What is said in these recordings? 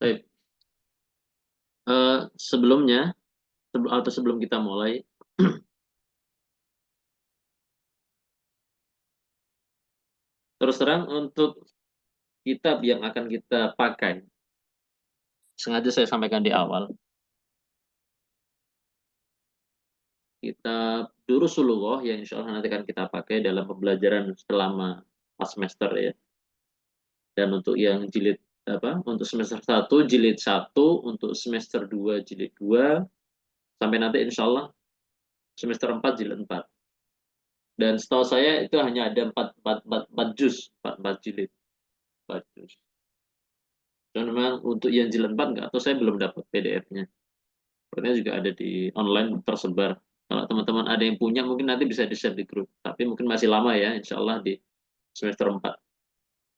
Baik. Sebelumnya, sebelum kita mulai, terus terang untuk kitab yang akan kita pakai, sengaja saya sampaikan di awal, kitab Durusulullah yang insya Allah nanti akan kita pakai dalam pembelajaran selama 4 semester ya. Dan untuk yang jilid untuk semester 1 jilid 1, untuk semester 2 jilid 2, sampai nanti insya Allah semester 4 jilid 4. Dan setahu saya itu hanya ada 4 juz, 4 jilid, 4 juz. Dan memang untuk yang jilid 4 nggak, atau saya belum dapat PDF-nya. Sepertinya juga ada di online tersebar. Kalau teman-teman ada yang punya, mungkin nanti bisa di-share di grup. Tapi mungkin masih lama ya, insya Allah di semester 4.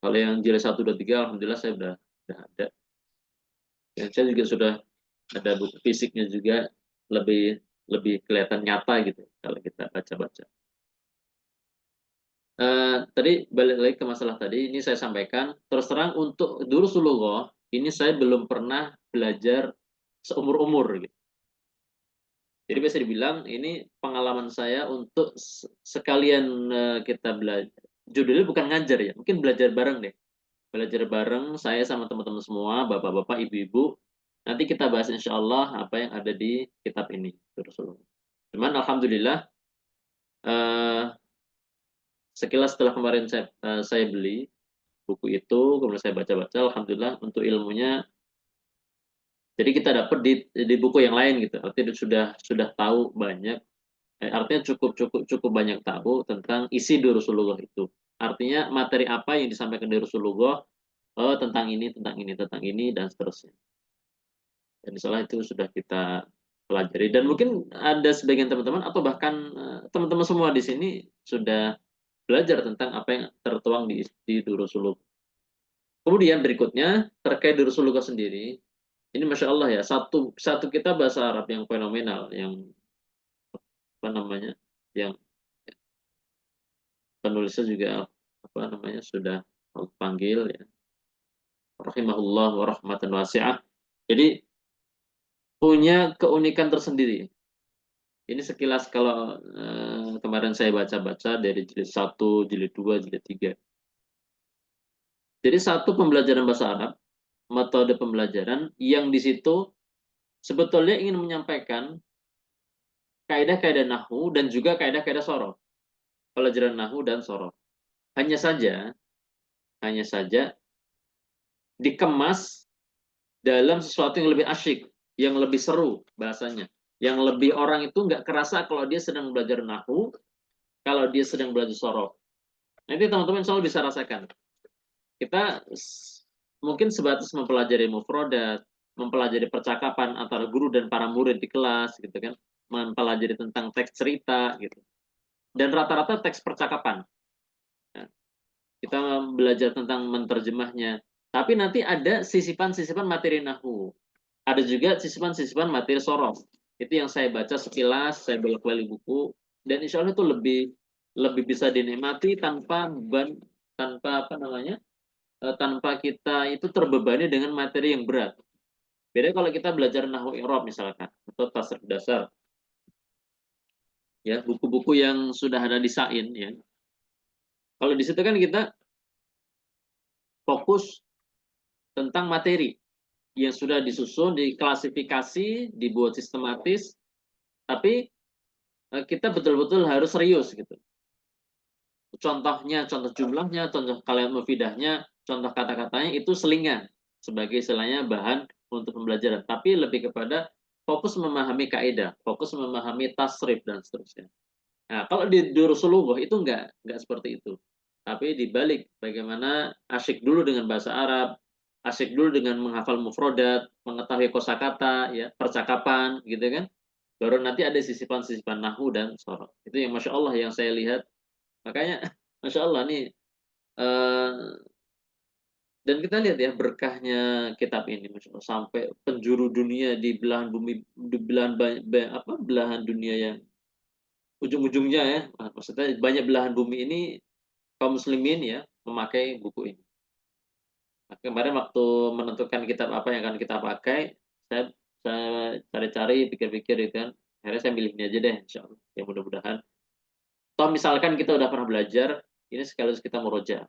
Kalau yang jilid 1, 2, 3, alhamdulillah saya udah ada. Dan saya juga sudah ada buku fisiknya juga, lebih lebih kelihatan nyata gitu kalau kita baca-baca. Tadi balik lagi ke masalah tadi, ini saya sampaikan terus terang untuk Durusulullah ini saya belum pernah belajar seumur-umur gitu. Jadi bisa dibilang ini pengalaman saya untuk sekalian kita belajar. Judulnya bukan ngajar ya, mungkin belajar bareng deh. Belajar bareng saya sama teman-teman semua, bapak-bapak, ibu-ibu. Nanti kita bahas insya Allah apa yang ada di kitab ini. Durusulullah. Cuman alhamdulillah eh, sekilas setelah kemarin saya beli buku itu, kemudian saya baca-baca, alhamdulillah untuk ilmunya. Jadi kita dapat di buku yang lain gitu. Artinya sudah tahu banyak. Artinya cukup banyak tahu tentang isi di Rasulullah itu. Artinya materi apa yang disampaikan di Rasulullah, tentang ini, tentang ini, tentang ini, dan seterusnya. Dan misalnya itu sudah kita pelajari. Dan mungkin ada sebagian teman-teman atau bahkan teman-teman semua di sini sudah belajar tentang apa yang tertuang di Rasulullah. Kemudian berikutnya terkait dengan Rasulullah sendiri, ini masya Allah ya, satu kita bahasa Arab yang fenomenal, yang apa namanya, yang penulisnya juga apa namanya sudah panggil ya, rahimahullah wa rahmatan wasi'ah. Jadi punya keunikan tersendiri. Ini sekilas kalau kemarin saya baca-baca dari jilid 1, jilid 2, jilid 3. Jadi satu pembelajaran bahasa Arab, metode pembelajaran yang di situ sebetulnya ingin menyampaikan kaidah-kaidah nahwu dan juga kaidah-kaidah sorof. Pelajaran nahwu dan sorof. Hanya saja, hanya saja dikemas dalam sesuatu yang lebih asyik, yang lebih seru bahasanya. Yang lebih orang itu nggak kerasa kalau dia sedang belajar nahwu, kalau dia sedang belajar sorof. Nanti teman-teman insya Allah bisa rasakan. Kita mungkin sebatas mempelajari mufrodat, mempelajari percakapan antara guru dan para murid di kelas, gitu kan, mempelajari tentang teks cerita, gitu. Dan rata-rata teks percakapan. Nah, kita belajar tentang menerjemahnya. Tapi nanti ada sisipan-sisipan materi nahwu. Ada juga sisipan-sisipan materi sorof. Itu yang saya baca sekilas, saya bolak-balik buku, dan insya Allah itu lebih bisa dinikmati tanpa beban, tanpa apa namanya, tanpa kita itu terbebani dengan materi yang berat. Beda kalau kita belajar nahwu i'rab misalkan, atau tasrif dasar, ya buku-buku yang sudah ada di Sain ya. Kalau di situ kan kita fokus tentang materi yang sudah disusun, diklasifikasi, dibuat sistematis, tapi kita betul-betul harus serius gitu. Contohnya, contoh jumlahnya, contoh kalimat mufidahnya, contoh kata-katanya itu selingan sebagai istilahnya bahan untuk pembelajaran. Tapi lebih kepada fokus memahami kaidah, fokus memahami tasrif dan seterusnya. Nah, kalau di Rasulullah itu enggak seperti itu. Tapi dibalik bagaimana asyik dulu dengan bahasa Arab, asyik dulu dengan menghafal mufrodat, mengetahui kosakata, ya, percakapan, gitu kan. Baru nanti ada sisipan-sisipan nahwu dan sorof. Itu yang masya Allah yang saya lihat. Makanya masya Allah nih. Dan kita lihat ya berkahnya kitab ini, masya Allah, sampai penjuru dunia di belahan bumi, di belahan dunia yang ujung-ujungnya ya, maksudnya banyak belahan bumi ini kaum muslimin ya memakai buku ini. Kemarin waktu menentukan kitab apa yang akan kita pakai, saya cari-cari, pikir-pikir gitu kan. Akhirnya saya milih ini aja deh, insya Allah. Ya mudah-mudahan. Toh misalkan kita udah pernah belajar, ini sekaligus kita murojaah.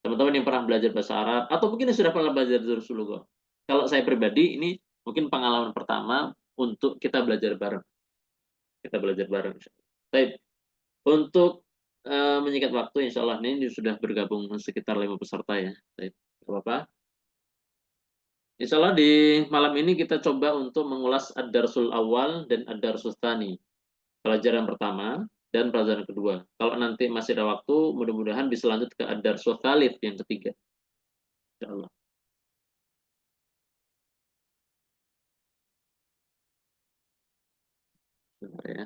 Teman-teman yang pernah belajar bahasa Arab, atau mungkin yang sudah pernah belajar Durus Lughah. Kalau saya pribadi, ini mungkin pengalaman pertama untuk kita belajar bareng. Kita belajar bareng. Baik, untuk menyingkat waktu, insya Allah ini sudah bergabung sekitar 5 peserta ya. Baik, apa-apa. Insya Allah di malam ini kita coba untuk mengulas Ad-Darsul Awal dan Ad-Darsul Tsani. Pelajaran pertama dan pelajaran kedua. Kalau nanti masih ada waktu, mudah-mudahan bisa lanjut ke Ad-Darsul Tsalits yang ketiga. Insya Allah. Bentar ya.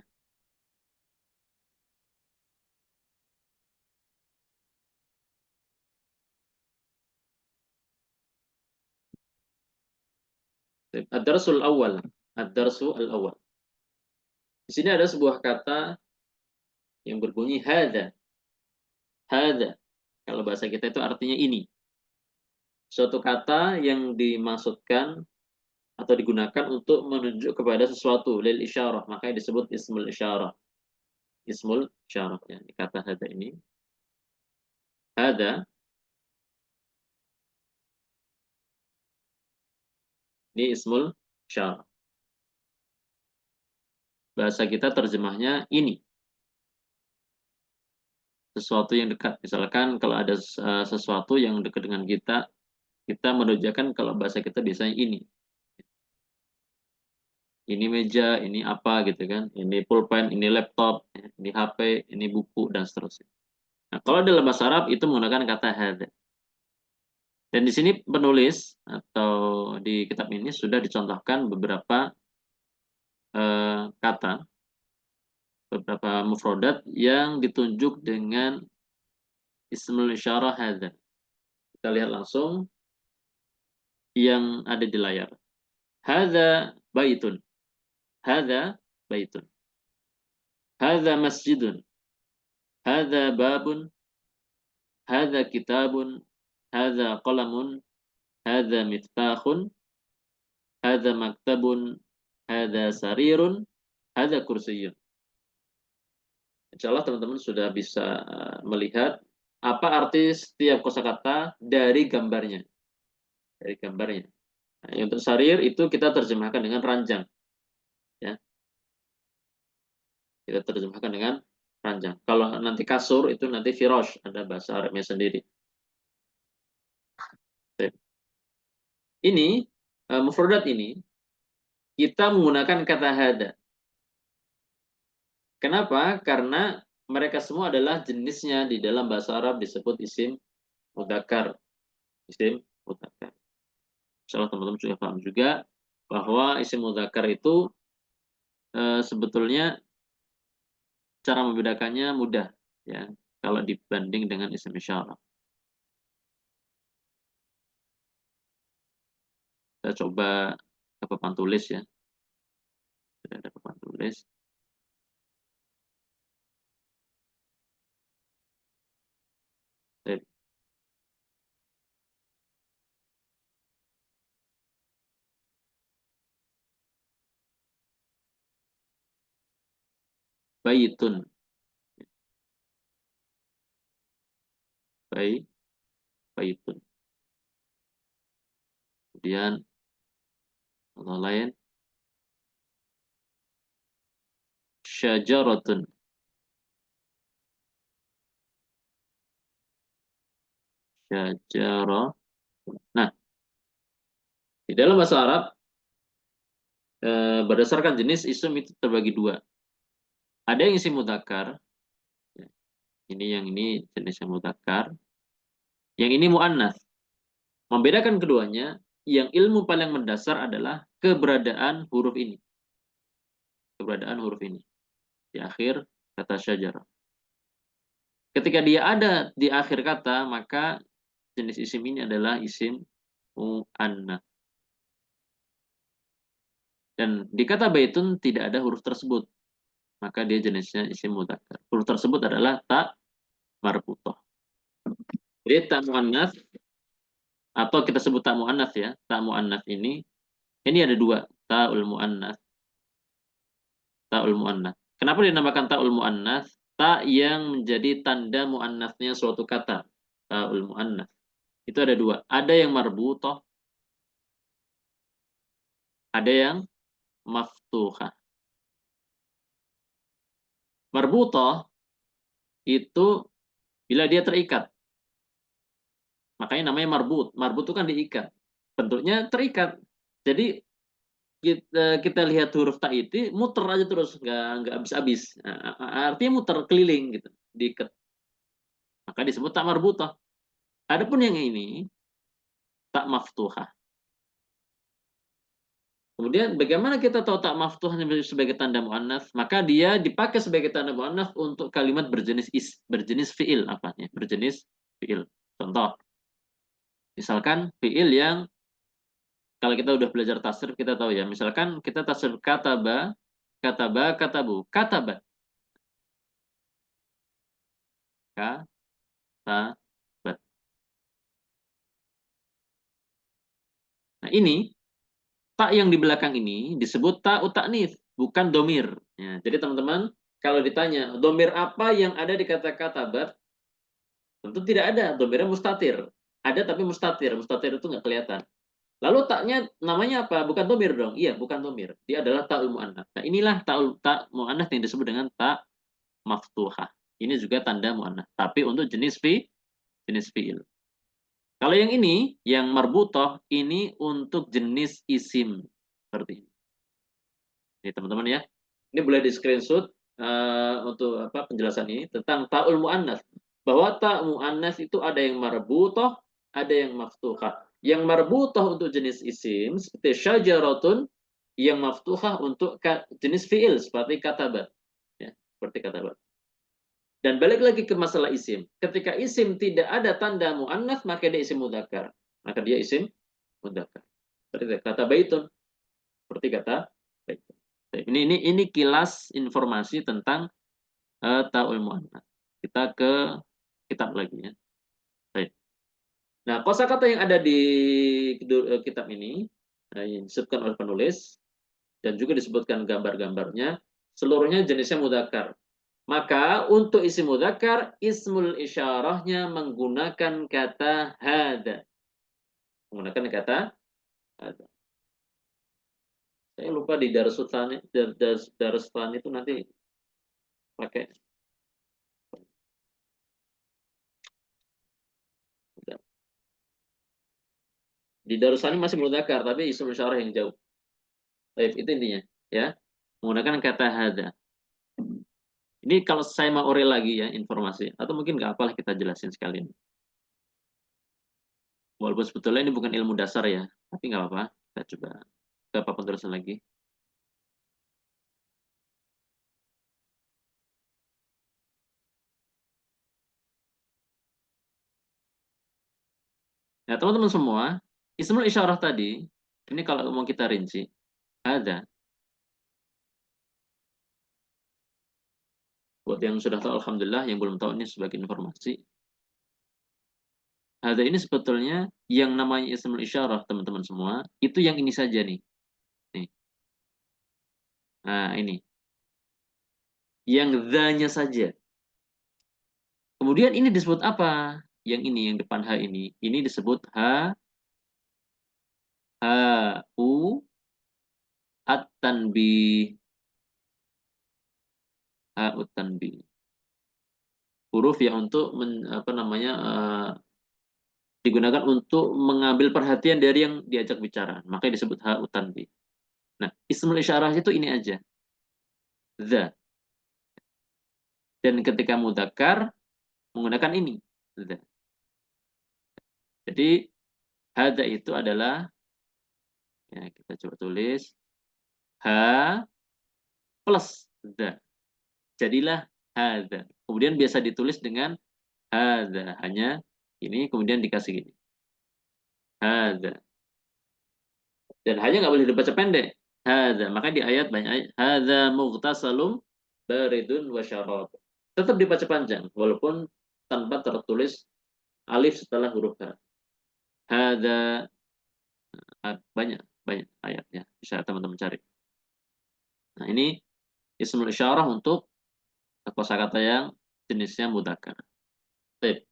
Ad-Darsul Awal. Ad-Darsul Awal. Di sini ada sebuah kata yang berbunyi hada. Hada. Kalau bahasa kita itu artinya ini. Suatu kata yang dimaksudkan atau digunakan untuk menunjuk kepada sesuatu, lil isyarah, makanya disebut ismul isyarah. Ismul isyarah ya, kata hada ini. Hada ini ismul isyarah. Bahasa kita terjemahnya ini. Sesuatu yang dekat. Misalkan kalau ada sesuatu yang dekat dengan kita menunjukkan kalau bahasa kita biasanya ini. Ini meja, ini apa gitu kan. Ini pulpen, ini laptop, ini HP, ini buku, dan seterusnya. Nah, kalau dalam bahasa Arab itu menggunakan kata hada. Dan di sini penulis atau di kitab ini sudah dicontohkan beberapa kata, beberapa mufrodat yang ditunjuk dengan ismul isyarah hada. Kita lihat langsung yang ada di layar. Hada baitun. Hada baitun. Hada masjidun. Hada babun. Hada kitabun. Hada qalamun. Hada miftahun. Hada maktabun. Hada sarirun. Hada kursiyun. Insya Allah teman-teman sudah bisa melihat apa arti setiap kosakata dari gambarnya. Dari gambarnya. Nah, untuk sarir itu kita terjemahkan dengan ranjang. Ya, kita terjemahkan dengan ranjang. Kalau nanti kasur itu nanti firosh, ada bahasa Arabnya sendiri. Ini mufradat ini kita menggunakan kata hada. Kenapa? Karena mereka semua adalah jenisnya di dalam bahasa Arab disebut isim mudzakkar. Isim mudzakkar. Insyaallah teman-teman sudah paham juga bahwa isim mudzakkar itu sebetulnya cara membedakannya mudah ya kalau dibanding dengan isim isyarah. Kita coba ke papan tulis ya. Sudah ada papan tulis. Baitun. Baitun. Kemudian contoh lain syajaratun. Syajarah. Nah, di dalam bahasa Arab berdasarkan jenis isim itu terbagi dua. Ada yang isim mudzakkar. Ini jenis yang mudzakkar. Yang ini muannas. Membedakan keduanya, yang ilmu paling mendasar adalah keberadaan huruf ini. Keberadaan huruf ini di akhir kata syajarah. Ketika dia ada di akhir kata, maka jenis isim ini adalah isim muannas. Dan di kata baitun tidak ada huruf tersebut, maka dia jenisnya isim mudzakkar. Huruf tersebut adalah ta marbutoh. Jadi ta muannas atau kita sebut ta muannats ya. Ta muannats ini ada dua, taul muannats, taul muannats. Kenapa dinamakan taul muannats? Ta yang menjadi tanda muannatsnya suatu kata. Taul muannats. Itu ada dua. Ada yang marbutoh, ada yang maftuhah. Marbutoh itu bila dia terikat. Makanya namanya marbut. Marbut itu kan diikat. Bentuknya terikat. Jadi kita lihat huruf ta itu muter aja terus, nggak habis-habis. Nah, artinya muter keliling gitu, diikat. Maka disebut tak marbutah. Adapun yang ini tak maftuhah. Kemudian bagaimana kita tahu tak maftuhah sebagai tanda muannats? Maka dia dipakai sebagai tanda muannats untuk kalimat berjenis fiil apa ya? Berjenis fiil. Contoh, misalkan fiil yang kalau kita udah belajar tasrif kita tahu ya. Misalkan kita tasrif kataba, kataba, katabu, katabat, katabat. Nah ini tak yang di belakang ini disebut ta utaknis, bukan domir. Ya, jadi teman-teman kalau ditanya domir apa yang ada di kata katabat, tentu tidak ada. Domirnya mustatir. Ada tapi mustatir. Mustatir itu nggak kelihatan. Lalu taknya namanya apa? Bukan domir dong. Iya, bukan domir. Dia adalah ta'ul mu'annats. Nah, inilah ta'ul mu'annats yang disebut dengan ta maftuhah. Ini juga tanda mu'annats. Tapi untuk jenis fi'il. Kalau yang ini, yang marbutoh, ini untuk jenis isim. Seperti ini. Ini teman-teman ya. Ini boleh di screenshot untuk apa penjelasan ini tentang ta'ul mu'annats. Bahwa ta' mu'annats itu ada yang marbutoh, ada yang maftuhah. Yang marbutoh untuk jenis isim seperti syajaratun, yang maftuhah untuk jenis fi'il seperti katabat. Ya, seperti katabat. Dan balik lagi ke masalah isim. Ketika isim tidak ada tanda mu'annats, maka dia isim mudzakkar. Maka dia isim mudzakkar. Seperti kata baitun. Seperti kata baitun. Ini kilas informasi tentang ta'ul mu'annats. Kita ke kitab lagi ya. Baik. Nah, kosakata yang ada di kitab ini yang disebutkan oleh penulis dan juga disebutkan gambar-gambarnya, seluruhnya jenisnya mudzakkar. Maka untuk isim mudzakkar, ismul isyarahnya menggunakan kata hada. Menggunakan kata hada. Saya lupa di Darussalam itu nanti pakai. Di Darussalam masih mudzakkar, tapi isim isyarah yang jauh. Baik, itu intinya. Ya, menggunakan kata hada. Ini kalau saya mau ore lagi ya informasi, atau mungkin nggak apalah kita jelasin sekalian. Walaupun sebetulnya ini bukan ilmu dasar ya, tapi nggak apa-apa. Kita coba ke apa penjelasan lagi. Nah, teman-teman semua, ismul isyarah tadi, ini kalau mau kita rinci, ada. Buat yang sudah tahu, alhamdulillah. Yang belum tahu ini sebagai informasi. Ada ini sebetulnya yang namanya ismul isyarah, teman-teman semua, itu yang ini saja nih. Nih. Nah, ini. Yang the-nya saja. Kemudian ini disebut apa? Yang ini, yang depan H ini. Ini disebut U, at-tanbih. Tanbih. Huruf yang untuk digunakan untuk mengambil perhatian dari yang diajak bicara. Makanya disebut tanbih. Nah, ismul isyarah itu ini aja. The. Dan ketika mudzakkar menggunakan ini. The. Jadi hada itu adalah ya kita coba tulis h plus the. Jadilah hada. Kemudian biasa ditulis dengan hada, hanya ini kemudian dikasih gini. Hada. Dan hanya nggak boleh dibaca pendek. Hada. Maka di ayat banyak ayat hada mughtasalum baridun wa syarab. Tetap dibaca panjang walaupun tanpa tertulis alif setelah huruf H. hada, banyak banyak ayatnya, bisa teman-teman cari. Nah, ini ismul isyarah untuk kosakata yang jenisnya mudzakkar. Baik,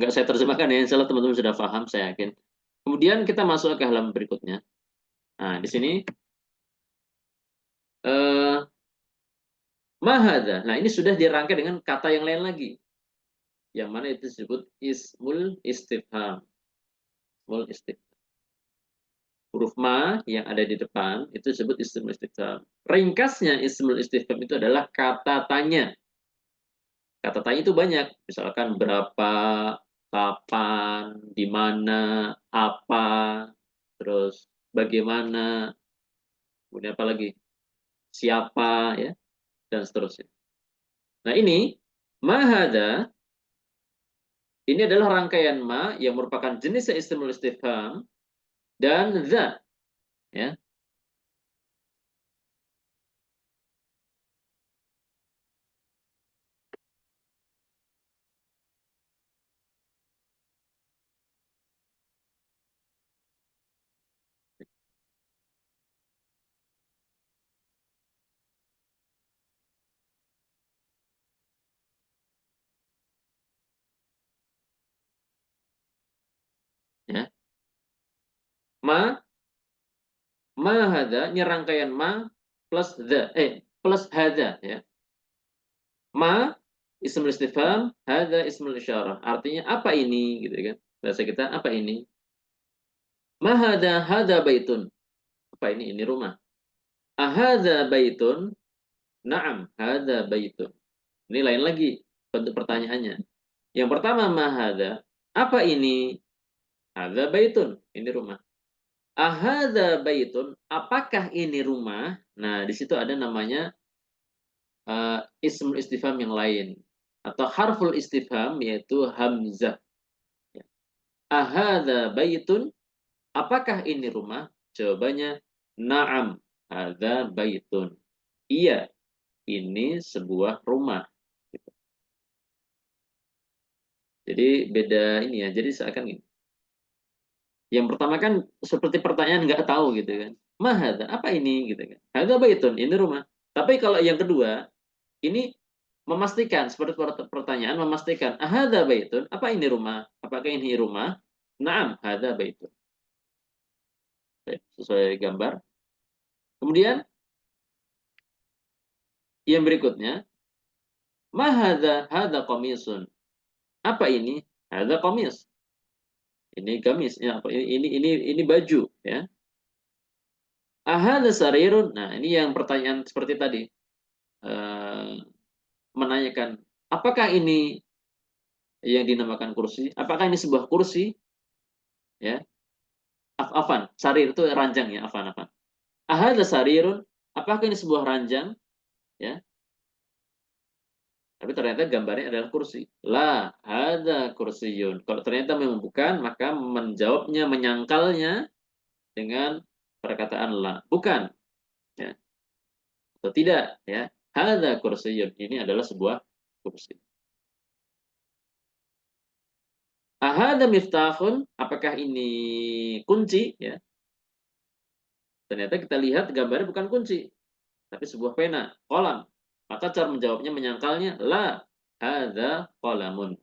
nggak saya terjemahkan ya, insyaallah teman-teman sudah paham, saya yakin. Kemudian kita masuk ke halaman berikutnya. Nah, di sini eh mahadza. Nah, ini sudah dirangkai dengan kata yang lain lagi. Yang mana itu disebut ismul istifham. Ismul istifham. Huruf ma yang ada di depan itu disebut ismul istifham. Ringkasnya ismul istifham itu adalah kata tanya. Kata tanya itu banyak. Misalkan berapa, kapan, di mana, apa, terus bagaimana, kemudian apa lagi? Siapa, ya, dan seterusnya. Nah, ini mahada ini adalah rangkaian ma yang merupakan jenis ismul istifham dan za, ya. Ya. Ma hada ini rangkaian ma plus the plus hada, ya. Ma ismul istifham, hada ismul isyarah. Artinya apa ini gitu kan. Bahasa kita apa ini? Ma hada baitun. Apa ini? Ini rumah. Ahadza baitun? Na'am, hada baitun. Ini lain lagi bentuk pertanyaannya. Yang pertama ma hada, apa ini? Hada baitun, ini rumah. Ahadza baitun, apakah ini rumah? Nah, di situ ada namanya ismul istifham yang lain atau harful istifham yaitu hamzah. Ya. Ahadza baitun, apakah ini rumah? Jawabannya na'am, hadza baitun. Iya, ini sebuah rumah. Gitu. Jadi beda ini ya. Jadi seakan gini. Yang pertama kan seperti pertanyaan nggak tahu gitu kan. Mahadza, apa ini gitu kan. Hadza baitun, ini rumah. Tapi kalau yang kedua, ini memastikan seperti pertanyaan memastikan ahadza baitun, apa ini rumah? Apakah ini rumah? Naam, hadza baitun. Sesuai gambar. Kemudian yang berikutnya, ma hadza qamisun. Apa ini? Hadza qamis. Ini gamis, ya, apa ini baju, ya. Ahadza sarirun. Nah, ini yang pertanyaan seperti tadi. Eh, menanyakan, apakah ini yang dinamakan kursi? Apakah ini sebuah kursi? Ya, afan, sarir itu ranjang ya, afan. Ahadza sarirun, apakah ini sebuah ranjang? Ya, tapi ternyata gambarnya adalah kursi. La, hadza kursiyun. Kalau ternyata memang bukan, maka menjawabnya, menyangkalnya dengan perkataan la. Bukan, ya, atau tidak, ya. Hadza kursiyun. Ini adalah sebuah kursi. Ahadza miftahun, apakah ini kunci, ya. Ternyata kita lihat gambarnya bukan kunci, tapi sebuah pena, kolam. Maka cara menjawabnya menyangkalnya la, hadza qalamun.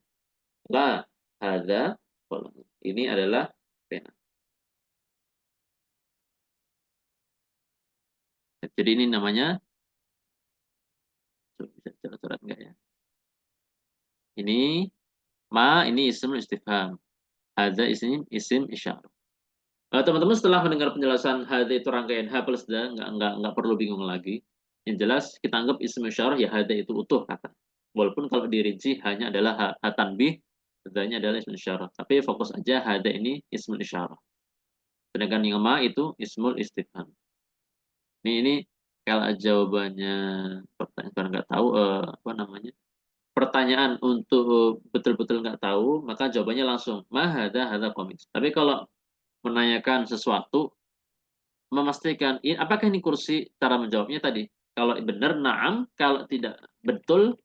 La, hadza qalamun. Ini adalah pena. Jadi ini namanya, bisa coret-coret enggak ya? Ini ini isim istifham. Hadza isim isyarah. Teman-teman setelah mendengar penjelasan hadza itu rangkaian H plus da, nggak perlu bingung lagi. Yang jelas kita anggap isim isyarah ya hadza itu utuh kata. Walaupun kalau dirinci hanya adalah ha tanbih, hadzanya adalah isim isyarah. Tapi fokus aja hadza ini ismul isyarah. Sedangkan yang ma itu ismul istifham. Ini kalau jawabannya pertanyaan nggak tahu apa namanya? Pertanyaan untuk betul-betul nggak tahu, maka jawabannya langsung ma hadza qamis. Tapi kalau menanyakan sesuatu, memastikan apakah ini kursi, cara menjawabnya tadi. Kalau benar na'am, kalau tidak betul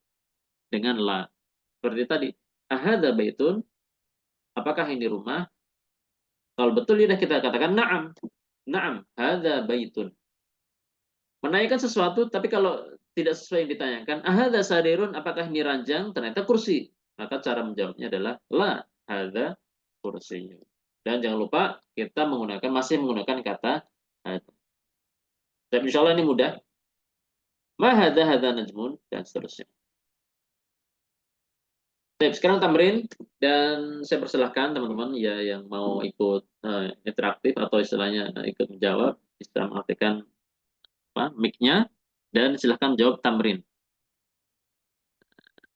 dengan la. Seperti tadi, ahadza baitun, apakah ini rumah? Kalau betul ya kita katakan na'am. Na'am, hadza baitun. Menanyakan sesuatu tapi kalau tidak sesuai yang ditanyakan, ahadza sarirun, apakah ini ranjang? Ternyata kursi. Maka cara menjawabnya adalah la hadza kursi. Dan jangan lupa kita masih menggunakan kata hadza. Dan insya Allah ini mudah. Ma hadza najmun dan seterusnya. Baik, sekarang tamrin dan saya persilahkan teman-teman ya yang mau ikut interaktif atau istilahnya ikut menjawab, istilah mengaktifkan mic-nya dan silahkan jawab tamrin.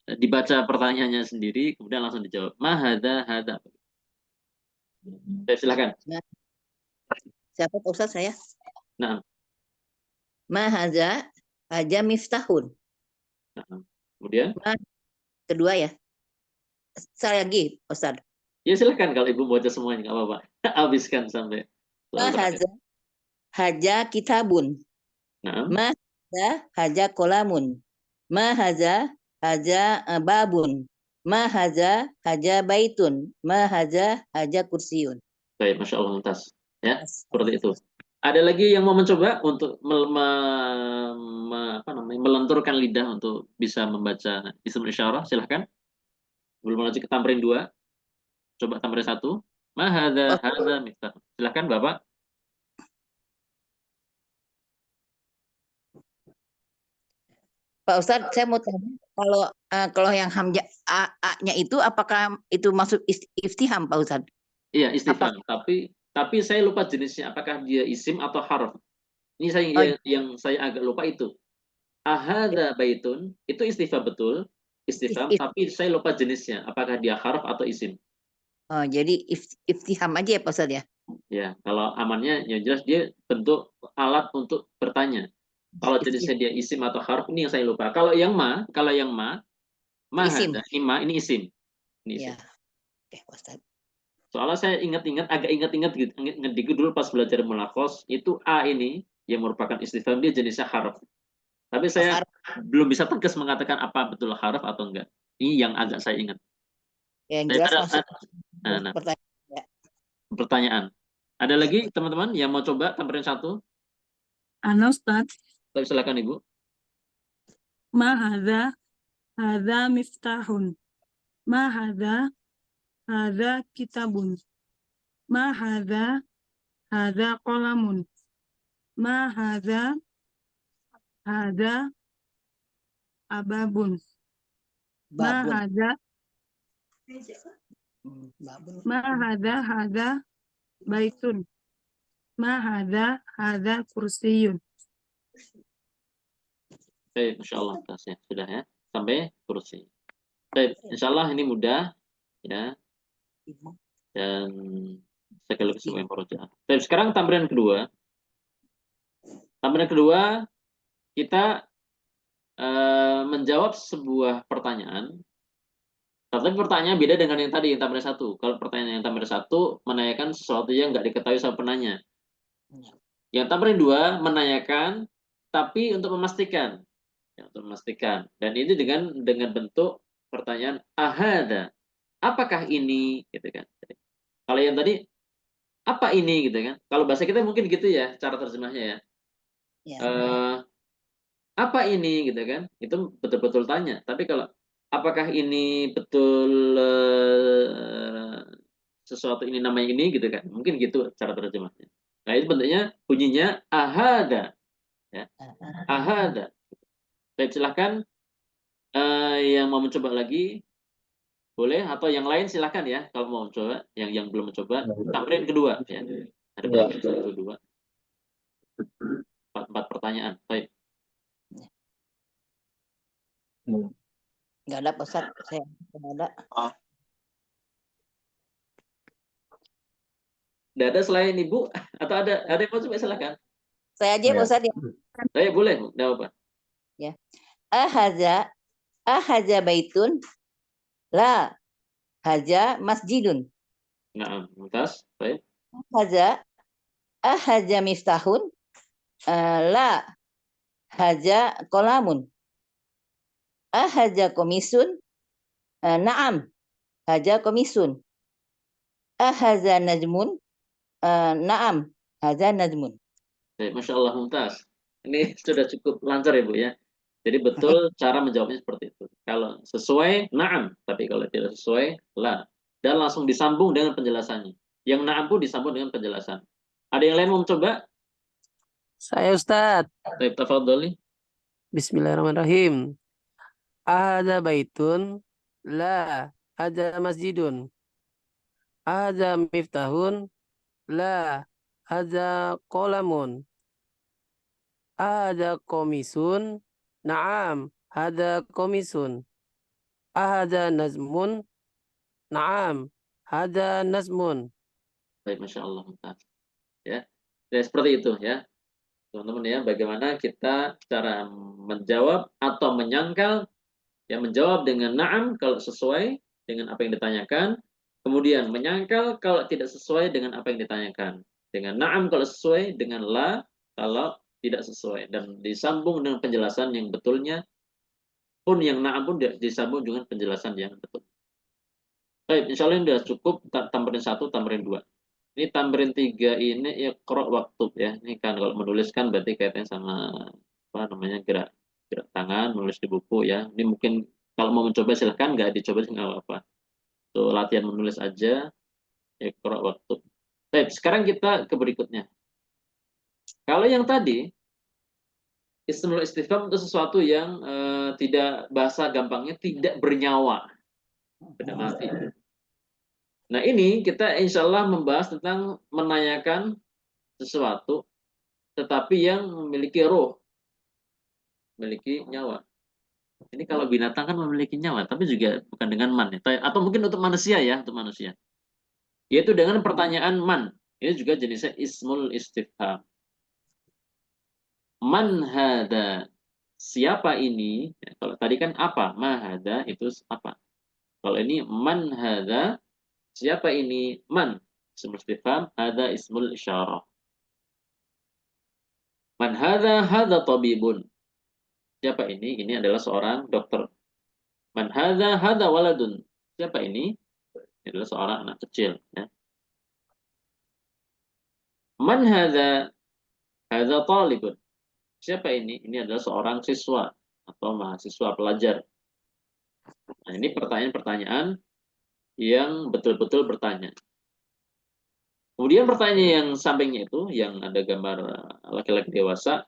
Dibaca pertanyaannya sendiri kemudian langsung dijawab. Ma hadza. Baik, silahkan. Nah, siapa Pak Ustadz saya? Nah, Ma hadza miftahun. nah. Kemudian? Ma, kedua ya. Saya lagi, Ustadz. Ya silahkan kalau Ibu baca semuanya, nggak apa-apa. Habiskan sampai Ma hadza kitabun. Nah. Ma hadza kolamun. Ma hadza babun. Ma hadza baitun. Ma hadza kursiyun. Baik, Masya Allah, mumtaz. Ya, seperti itu. Ada lagi yang mau mencoba untuk melenturkan lidah untuk bisa membaca isim isyarah? Silahkan. Belum lanjut ke tamrin 2. Coba tamrin 1. Ma hadza miftah. Silahkan, Bapak. Pak Ustadz, saya mau tanya, kalau yang hamzah a-nya itu apakah itu masuk istifham, Pak Ustadz? Iya, istifham. Tapi saya lupa jenisnya. Apakah dia isim atau harf? Ini yang saya agak lupa itu. Ahadza baitun itu istifham betul, istifham. Tapi saya lupa jenisnya. Apakah dia harf atau isim? Oh, jadi istifham aja ya, Pak Ustadz ya? Ya, kalau amannya yang jelas dia bentuk alat untuk bertanya. Kalau jenisnya dia isim atau harf ini yang saya lupa. Kalau yang ma isim. Ini isim. Ini isim. Ya. Oke, Ustaz. Soalnya saya agak ingat-ingat gitu dulu pas belajar mulakos itu a ini yang merupakan istifham dia jenisnya harf. Tapi saya belum bisa tegas mengatakan apa betul harf atau enggak. Ini yang agak saya ingat. Yang jelas masuk pertanyaan. Ada lagi teman-teman yang mau coba tamrin 1? Ustaz. Silakan Ibu. Ma hadza miftahun. Ma hadza kitabun. Ma hadza qalamun. Ma hadza ababun. Ma hadza baitun. Ma hadza kursiyun. Baik, Masya Allah, tasnya sudah ya, sampai kursi. Baik, Insya Allah ini mudah ya, dan sekaligus semua yang merujuk. Baik, sekarang tampilan kedua. Tampilan kedua kita menjawab sebuah pertanyaan. Tapi pertanyaan beda dengan yang tadi, yang tampilan 1. Kalau pertanyaan yang tampilan 1 menanyakan sesuatu yang nggak diketahui sama penanya. Yang tampilan 2 menanyakan tapi untuk memastikan. Ya, untuk memastikan. Dan ini dengan bentuk pertanyaan ahada. Apakah ini gitu kan. Kalau yang tadi apa ini gitu kan. Kalau bahasa kita mungkin gitu ya cara terjemahnya ya. Apa ini gitu kan. Itu betul-betul tanya. Tapi kalau apakah ini betul sesuatu ini namanya ini gitu kan. Mungkin gitu cara terjemahnya. Nah, itu bentuknya bunyinya ahada. Ya. Ahada. Baik, silahkan yang mau mencoba lagi boleh, atau yang lain silahkan ya kalau mau mencoba. Yang belum mencoba tamrin kedua ya. Ada berapa kedua? 4 pertanyaan. Baik. Nggak ada pesan, saya nggak ada. Nggak ada selain Ibu atau ada yang mau coba silakan. Saya aja Pak Ustadz ya. Saya boleh, enggak apa. Ya. Ahaza baitun la haja masjidun. Nah, mumtaz. Baik. Ahaza miftahun la haja kolamun. Ahaza komisun na'am haja komisun. Ahaza najmun Naam, hadza nazmun. Masya Allah, mumtaz. Ini sudah cukup lancar ya Bu ya. Jadi betul cara menjawabnya seperti itu. Kalau sesuai, na'am. Tapi kalau tidak sesuai, la. Dan langsung disambung dengan penjelasannya. Yang na'am pun disambung dengan penjelasan. Ada yang lain mau mencoba? Saya Ustadz. Baik, tafadholi. Bismillahirrahmanirrahim. Ada baitun, la. Ada masjidun. Ada miftahun, la. Ada kolamun. Ada komisun, naam. Ada komisun. Ada nazmun, naam. Ada nazmun. Baik, Masya Allah, mumtaz. Ya. Ya, seperti itu ya. Teman-teman ya, bagaimana kita cara menjawab atau menyangkal, ya menjawab dengan na'am kalau sesuai dengan apa yang ditanyakan, kemudian menyangkal kalau tidak sesuai dengan apa yang ditanyakan. Dengan na'am kalau sesuai, dengan la kalau tidak sesuai. Dan disambung dengan penjelasan yang betulnya, pun yang na'am pun disambung dengan penjelasan yang betul. Baik, insya Allah ini sudah cukup, tambahin 1, tambahin 2. Ini tambahin 3 ini ya qra' waktub ya. Ini kan kalau menuliskan berarti kaitannya sama apa namanya gerak tangan, menulis di buku ya. Ini mungkin kalau mau mencoba silahkan, nggak dicoba nggak apa-apa. Tuh latihan menulis aja ya qra' waktub. Baik, sekarang kita ke berikutnya. Kalau yang tadi ismul istifham itu sesuatu yang tidak, bahasa gampangnya tidak bernyawa, benda mati. Nah ini kita insya Allah membahas tentang menanyakan sesuatu tetapi yang memiliki roh, memiliki nyawa. Ini kalau binatang kan memiliki nyawa, tapi juga bukan dengan man. Ya. Atau mungkin untuk manusia ya, untuk manusia. Yaitu dengan pertanyaan man. Ini juga jenisnya ismul istifham. Man hada, siapa ini? Ya, kalau tadi kan apa? Ma hada itu apa? Kalau ini man hada, siapa ini? Man. Ismul istifham, hada ismul isyarah. Man hada tabibun. Siapa ini? Ini adalah seorang dokter. Man hada waladun. Siapa ini? Ini adalah seorang anak kecil. Ya. Man hada talibun. Siapa ini? Ini adalah seorang siswa atau mahasiswa pelajar. Nah, ini pertanyaan-pertanyaan yang betul-betul bertanya. Kemudian pertanyaan yang sampingnya itu, yang ada gambar laki-laki dewasa,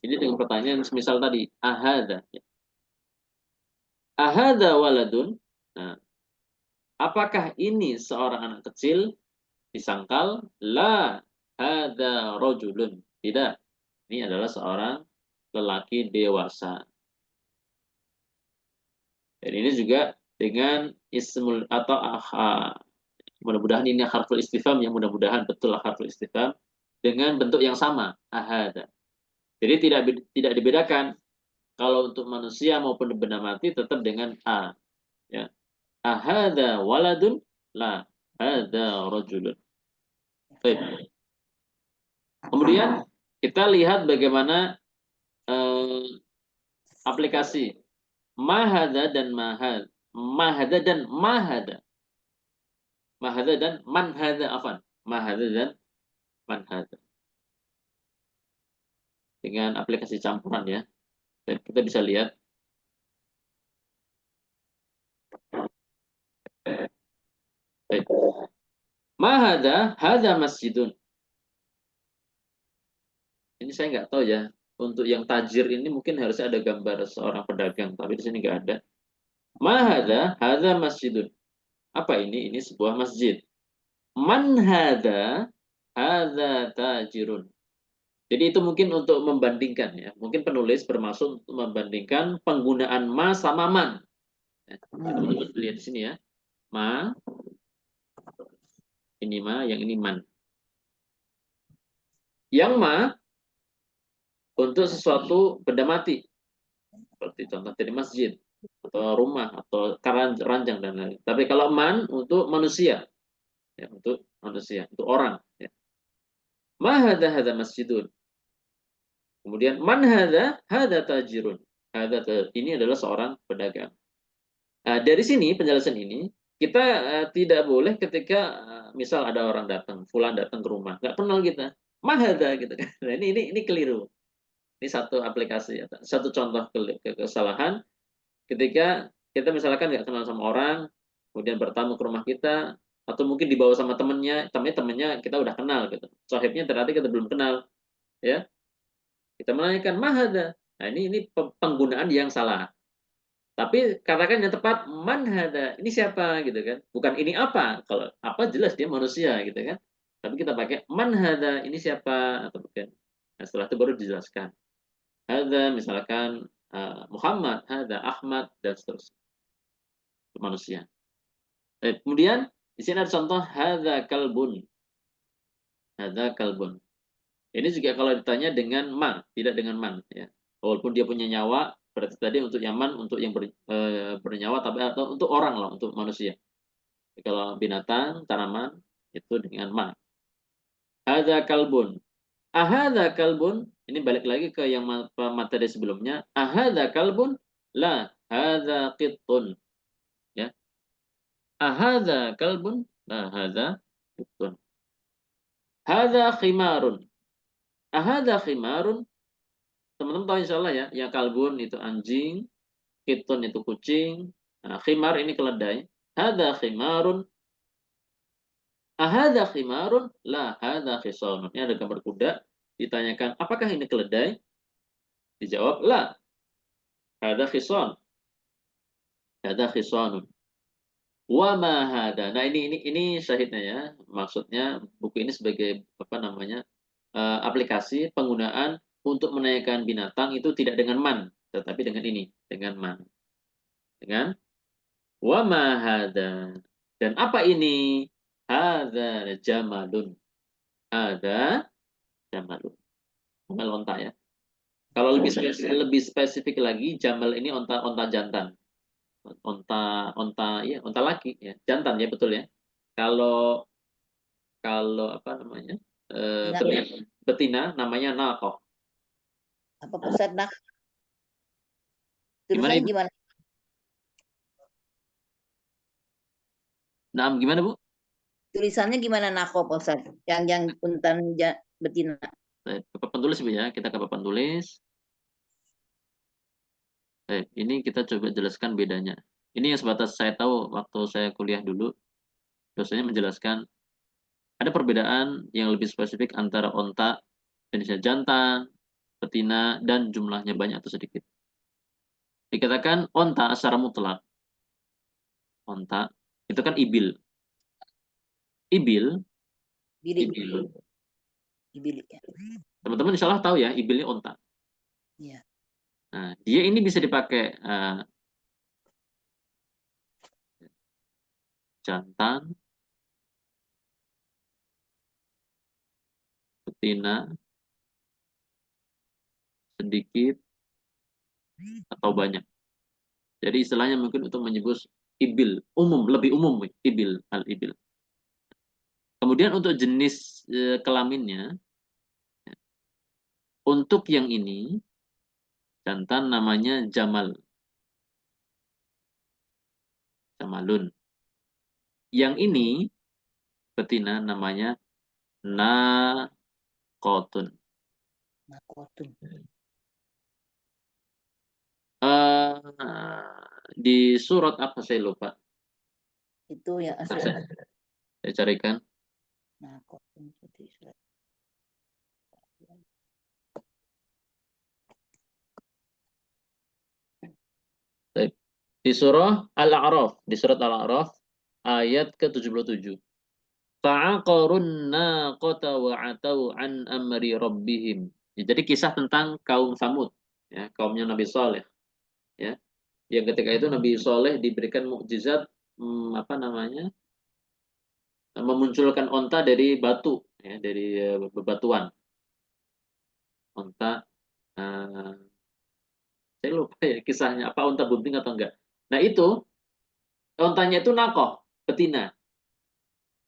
ini dengan pertanyaan semisal tadi, ahada. Ahada waladun. Nah, apakah ini seorang anak kecil? Disangkal, la hada rojulun. Tidak. Ini adalah seorang lelaki dewasa. Dan ini juga dengan ismul atau mudah-mudahan ini harful istifham yang mudah-mudahan betul harful istifham dengan bentuk yang sama, ahada. Jadi tidak dibedakan kalau untuk manusia maupun benda mati tetap dengan a. Ya. Ahada waladun, la hada rajulun. Baik. Kemudian kita lihat bagaimana aplikasi mahada dan mahad, mahada dan mahada. Mahada dan manhada, afan. Mahada dan manhada. Dengan aplikasi campuran ya. Dan kita bisa lihat. Baik. Mahada, hada masjidun. Ini saya nggak tahu ya. Untuk yang tajir ini mungkin harusnya ada gambar seorang pedagang, tapi di sini nggak ada. Mahada, hada masjidun. Apa ini? Ini sebuah masjid. Man hada tajirun. Jadi itu mungkin untuk membandingkan ya. Mungkin penulis bermaksud untuk membandingkan penggunaan ma sama man. Ya, teman-teman lihat di sini ya. Ma, ini ma, yang ini man. Yang ma untuk sesuatu benda mati. Seperti contoh dari masjid atau rumah atau ranjang dan lain-lain. Tapi kalau man untuk manusia. Ya, untuk manusia, untuk orang ya. Ma hada masjidun. Kemudian man hada tajirun. Ini adalah seorang pedagang. Nah, dari sini penjelasan ini kita tidak boleh ketika misal ada orang datang, fulan datang ke rumah, nggak kenal kita, mahada gitu kan. Nah, ini keliru. Ini satu aplikasi, satu contoh kesalahan ketika kita misalkan nggak kenal sama orang, kemudian bertamu ke rumah kita, atau mungkin dibawa sama temennya kita udah kenal gitu. Sohibnya ternyata kita belum kenal, ya. Kita menanyakan mahada. Nah, ini penggunaan yang salah. Tapi katakan yang tepat man hada. Ini siapa gitu kan? Bukan ini apa. Kalau apa jelas dia manusia gitu kan. Tapi kita pakai man hada. Ini siapa atau bukan. Nah, setelah itu baru dijelaskan. Hada misalkan Muhammad, hada Ahmad dan seterusnya. Manusia. Kemudian di sini ada contoh hada kalbun. Hada kalbun. Ini juga kalau ditanya dengan man, tidak dengan man ya. Walaupun dia punya nyawa, berarti tadi untuk Yaman, untuk yang bernyawa, tapi atau untuk orang lah, untuk manusia. Kalau binatang, tanaman, itu dengan ma. Hadza kalbun. Ahadza kalbun, ini balik lagi ke yang materi sebelumnya. Ahadza kalbun? La, hadza qittun. Ya. Ahadza kalbun? La, hadza qittun. Hadza khimarun. Ahadza khimarun? Teman-teman tahu insya Allah ya, yang kalbun itu anjing, kitun itu kucing, nah, khimar ini keledai. Hada khimarun, ahada khimarun, la hada khisonun. Ini ada gambar kuda, ditanyakan apakah ini keledai? Dijawab la, hada khison, hada khisonun. Wa ma hada. Nah ini syahidnya ya, maksudnya buku ini sebagai apa namanya aplikasi penggunaan untuk menanyakan binatang itu tidak dengan man, tetapi dengan ini, dengan man. Dengan wa ma hada. Dan apa ini? Hada jamalun. Hada jamalun. Jamal onta ya. Kalau lebih spesifik lagi, jamal ini onta jantan. Onta laki ya, jantan ya betul ya. Kalau apa namanya? Betina namanya naqah. Apa Ustaz? Nah, Gimana, tulisannya Ibu? gimana? Nah, gimana Bu? Tulisannya gimana nako Pak Ustaz? Yang untan betina. Baik, ke papan tulis Bu ya, kita ke papan tulis. Baik, ini kita coba jelaskan bedanya. Ini yang sebatas saya tahu waktu saya kuliah dulu, dosennya menjelaskan ada perbedaan yang lebih spesifik antara onta jenisnya jantan, betina, dan jumlahnya banyak atau sedikit. Dikatakan onta secara mutlak. Onta itu kan ibil. Ibil. Bilik ya. Teman-teman insya Allah tahu ya, ibil ini onta. Iya. Nah, dia ini bisa dipakai jantan, betina, sedikit, atau banyak. Jadi istilahnya mungkin untuk menyebut ibil, umum, lebih umum, ibil, al-ibil. Kemudian untuk jenis kelaminnya, untuk yang ini, jantan namanya jamal. Jamalun. Yang ini, betina namanya naqotun. Nakotun. Di surat apa saya lupa. Itu ya Saya carikan. nakotun putih surat. Di surah Al-A'raf, di surat Al-A'raf ayat ke-77. Fa'aqarun naqata wa atau an amri rabbihim. Ya, jadi kisah tentang kaum Samud, ya, kaumnya Nabi Saleh, ya. Yang ketika itu Nabi Saleh diberikan mukjizat apa namanya? Memunculkan onta dari batu, ya, dari bebatuan. Onta saya lupa ya kisahnya, apa onta bunting atau enggak. Nah, itu ontanya itu nakoh, betina.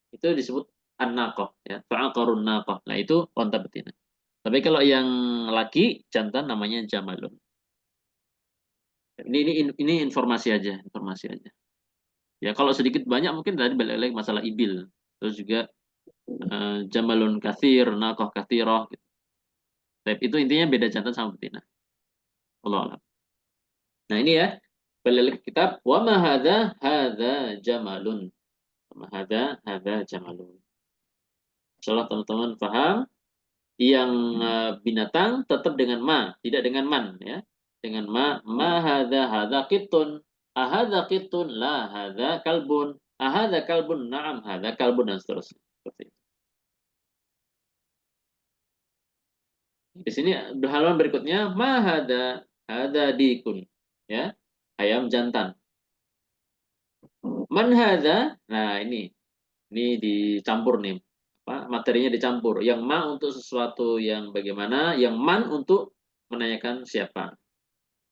Itu disebut an-naqah ya, fa'aqarun naqah. Nah, itu onta betina. Tapi kalau yang laki jantan namanya jamalun. Ini informasi aja, informasi aja. Ya kalau sedikit banyak mungkin tadi balik lagi masalah ibil. Terus juga jamalun kathir, naqah kathirah gitu. Tapi itu intinya beda jantan sama betina. Allah alam. Nah ini ya, balik lagi ke kitab wa ma hadza jamalun. Wa ma hadza jamalun. Insyaallah teman-teman paham, yang binatang tetap dengan ma, tidak dengan man ya. Dengan ma hadza qittun, ahadza qittun, la hadza kalbun, ahadza kalbun, na'am hadza kalbun, dan seterusnya. Seperti itu. Di sini halaman berikutnya ma hadza dikun ya, ayam jantan. Man hadza, nah ini dicampur nih. Materinya dicampur. Yang ma untuk sesuatu yang bagaimana, yang man untuk menanyakan siapa.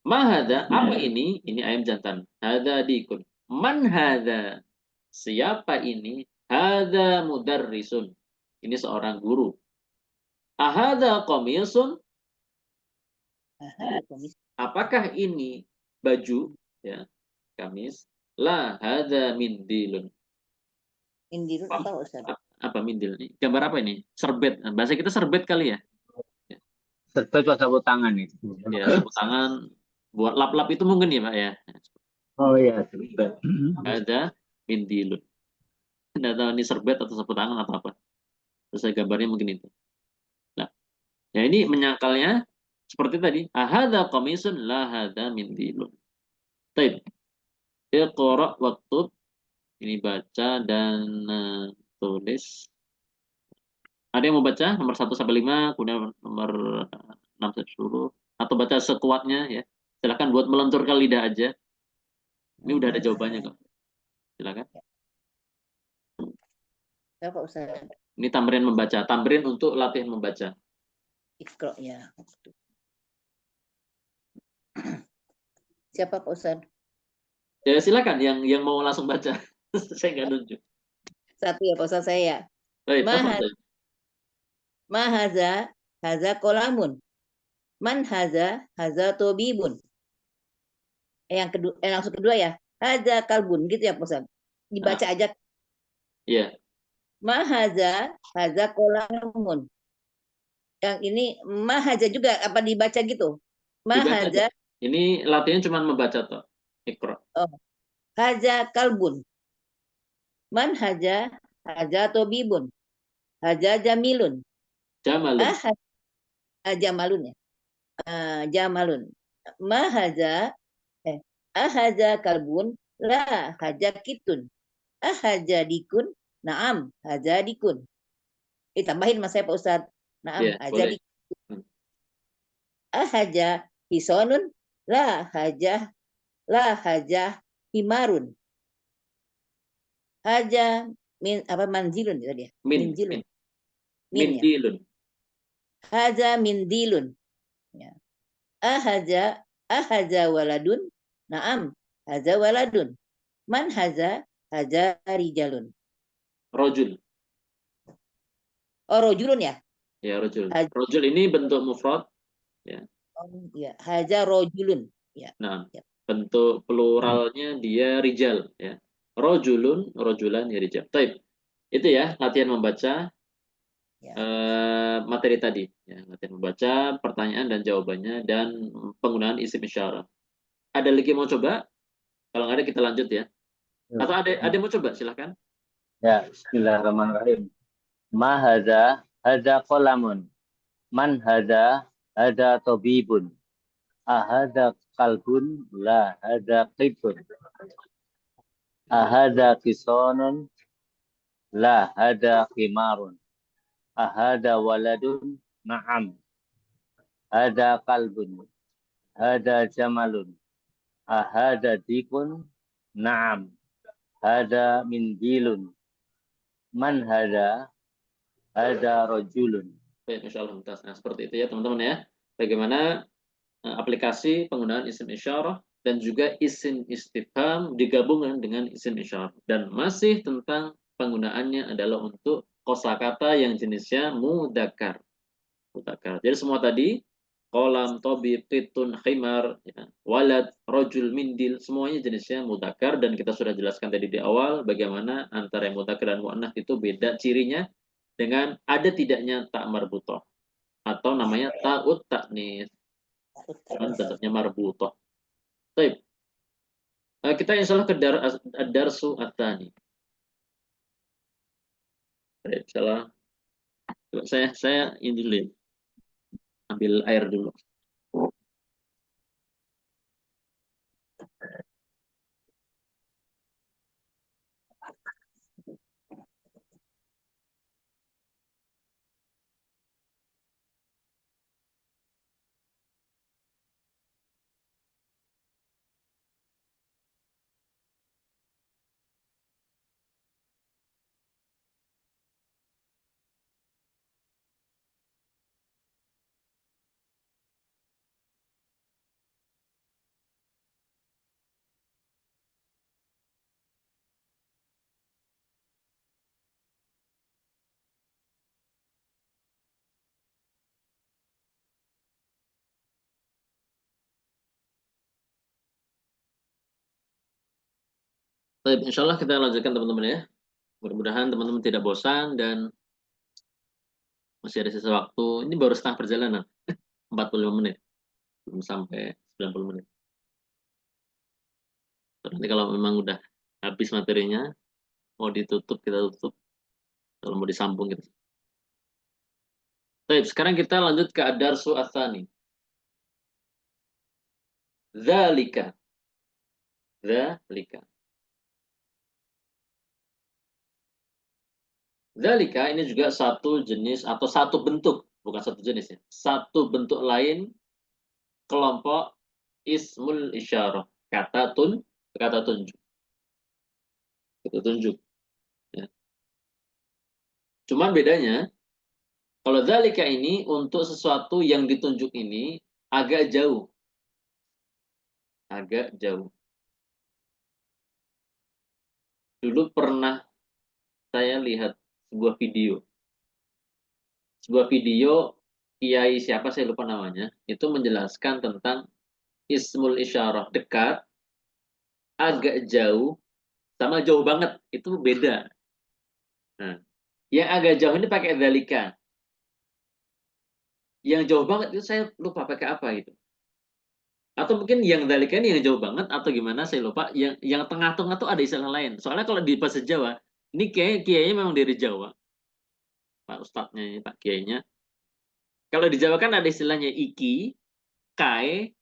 Ma hadza, apa ini? Ini ayam jantan. Hadza dikun. Man hadza, siapa ini? Hadza mudarrisun. Ini seorang guru. Ahadza qamisun, apakah ini baju ya, kamis? La hadza mindilun. Indilun apa Ustaz? Apa mindil ini? Gambar apa ini? Serbet. Bahasa kita serbet kali ya? Serbet pas sapu tangan itu. Ya, sapu tangan buat lap-lap itu mungkin ya, Pak ya. Oh iya, serbet. Ada mindilun. Tidak tahu ini serbet atau sapu tangan atau apa. Terus saya gambarnya mungkin itu. Nah, ya ini menyangkalnya seperti tadi. Ahadza qamisun la hadza mindilun. Baik. Iqra waktub. Ini baca dan tulis. Ada yang mau baca nomor 1 sampai 5, kemudian nomor 6 sampai 10, atau baca sekuatnya ya. Silakan buat melenturkan lidah aja. Ini udah ada jawabannya kok. Silakan. Siapa Ustaz? Ini tamrin membaca, tamrin untuk latihan membaca. Iqra ya. Siapa Pak Ustaz? Ya silakan yang mau langsung baca. Saya nggak nunjuk. Satu ya Pak Ustaz saya. Baik, Ma haza kolamun. Man haza tobibun. Yang kedua, langsung kedua ya. Haza kalbun gitu ya Pak Ustaz. Dibaca aja. Iya. Ma haza kolamun. Yang ini ma haza juga apa dibaca gitu? Ma haza. Ini latihan cuma membaca toh. Iqra. Oh. Haza kalbun. Man haza tobibun. Haza jamilun. Jamalun. Jamalun ya. Jamalun. Ma haza ahaza kalbun la haja kitun. Ahaja dikun. Naam haja dikun. Tambahin mas saya Pak Ustaz. Naam Yeah, haja dikun. Ahaja hisonun la haja himarun. Haja manzilun tadi ya. Minzilun. Mindilun. Haja mindilun. Ya. Ahaja waladun. Naam haja waladun. Man haja rijalun. Rojul. Oh rojulun ya? Ya rojul. Rojul ini bentuk mufrad. Ya. Oh iya. Haja rojulun. Ya. Nah, bentuk pluralnya dia rijal. Ya. Rojulun, rojulan, ya rijal. Taib. Itu ya latihan membaca materi tadi. Ya, latihan membaca pertanyaan dan jawabannya dan penggunaan isim isyarah. Ada lagi mau coba? Kalau nggak ada kita lanjut ya. Atau ada mau coba? Silahkan. Ya, bismillahirrahmanirrahim. Ma hadza qalamun. Man hadza tabibun. Ahadza kalbun, la hadza qibbun. Ahadza kisonun, la hadza khimarun. Ahadza waladun, na'am. Hadza kalbun. Hadza jamalun. Ahadza dikun, na'am. Hadza mindilun. Man hadza rajulun. Baik, Masya Allah. Nah, seperti itu ya teman-teman ya. Bagaimana aplikasi penggunaan isim isyarah dan juga isim istifham digabungkan dengan isim isyarah. Dan masih tentang penggunaannya adalah untuk kosakata yang jenisnya mudzakkar. Jadi semua tadi kolam, tobi, pitun, khimar, ya, walad, rojul, mindil, semuanya jenisnya mudzakkar, dan kita sudah jelaskan tadi di awal bagaimana antara yang mudzakkar dan muannats itu beda cirinya dengan ada tidaknya tak marbutoh atau namanya ta'ut ta'nis, cuman bentuknya marbutoh. Baik. Kita insya Allah ke darsu at-tani. Baik, insyaallah. Saya ini dulu ya. Ambil air dulu. Baik, insya Allah kita lanjutkan teman-teman ya. Mudah-mudahan teman-teman tidak bosan dan masih ada sisa waktu. Ini baru setengah perjalanan, 45 menit. Belum sampai 90 menit. Nanti kalau memang udah habis materinya, mau ditutup, kita tutup. Kalau mau disambung gitu. Baik, sekarang kita lanjut ke ad-darsu ats-tsani. Dzalika. Dzalika. Dzalika ini juga satu jenis atau satu bentuk, bukan satu jenis ya. Satu bentuk lain kelompok ismul isyarah, kata tunjuk. Kata tunjuk. Ya. Cuman bedanya kalau dzalika ini untuk sesuatu yang ditunjuk ini agak jauh. Agak jauh. Dulu pernah saya lihat sebuah video. Sebuah video kiai siapa saya lupa namanya, itu menjelaskan tentang ismul isyarah, dekat, agak jauh, sama jauh banget, itu beda. Nah, yang agak jauh ini pakai dzalika. Yang jauh banget itu saya lupa pakai apa gitu. Atau mungkin yang dzalika ini yang jauh banget atau gimana saya lupa. Yang tengah-tengah tuh ada istilah lain. Soalnya kalau di bahasa Jawa, ini kiainya memang dari Jawa. Pak Ustadznya ini, Pak kiainya. Kalau di Jawa kan ada istilahnya iki, kai,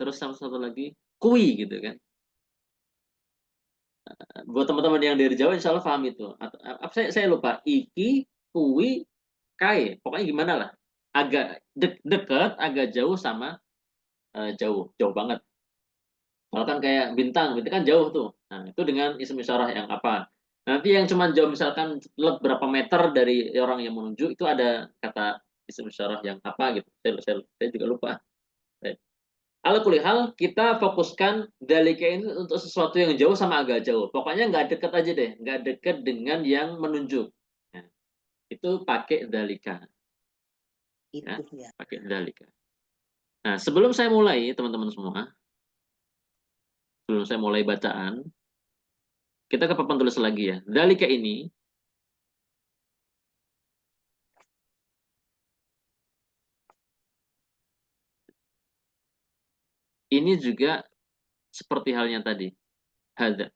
terus sama satu lagi kui gitu kan. Buat teman-teman yang dari Jawa insya Allah paham itu. Atau, saya lupa iki, kui, kai. Pokoknya gimana lah. Agak dekat, agak jauh sama jauh banget. Kalau kan kayak bintang kan jauh tuh. Nah, itu dengan isim isyarah yang apa? Nanti yang cuma jauh misalkan berapa meter dari orang yang menuju itu ada kata isim isyarah yang apa gitu. Saya juga lupa. Ala kulli hal, kita fokuskan dalika ini untuk sesuatu yang jauh sama agak jauh. Pokoknya nggak deket aja deh, nggak deket dengan yang menunjuk. Nah, itu pakai dalika. Ya, Itu ya. pakai dalika. Nah, sebelum saya mulai, teman-teman semua, sebelum saya mulai bacaan, kita ke papan tulis lagi ya. Dalika ini juga seperti halnya tadi. Hada.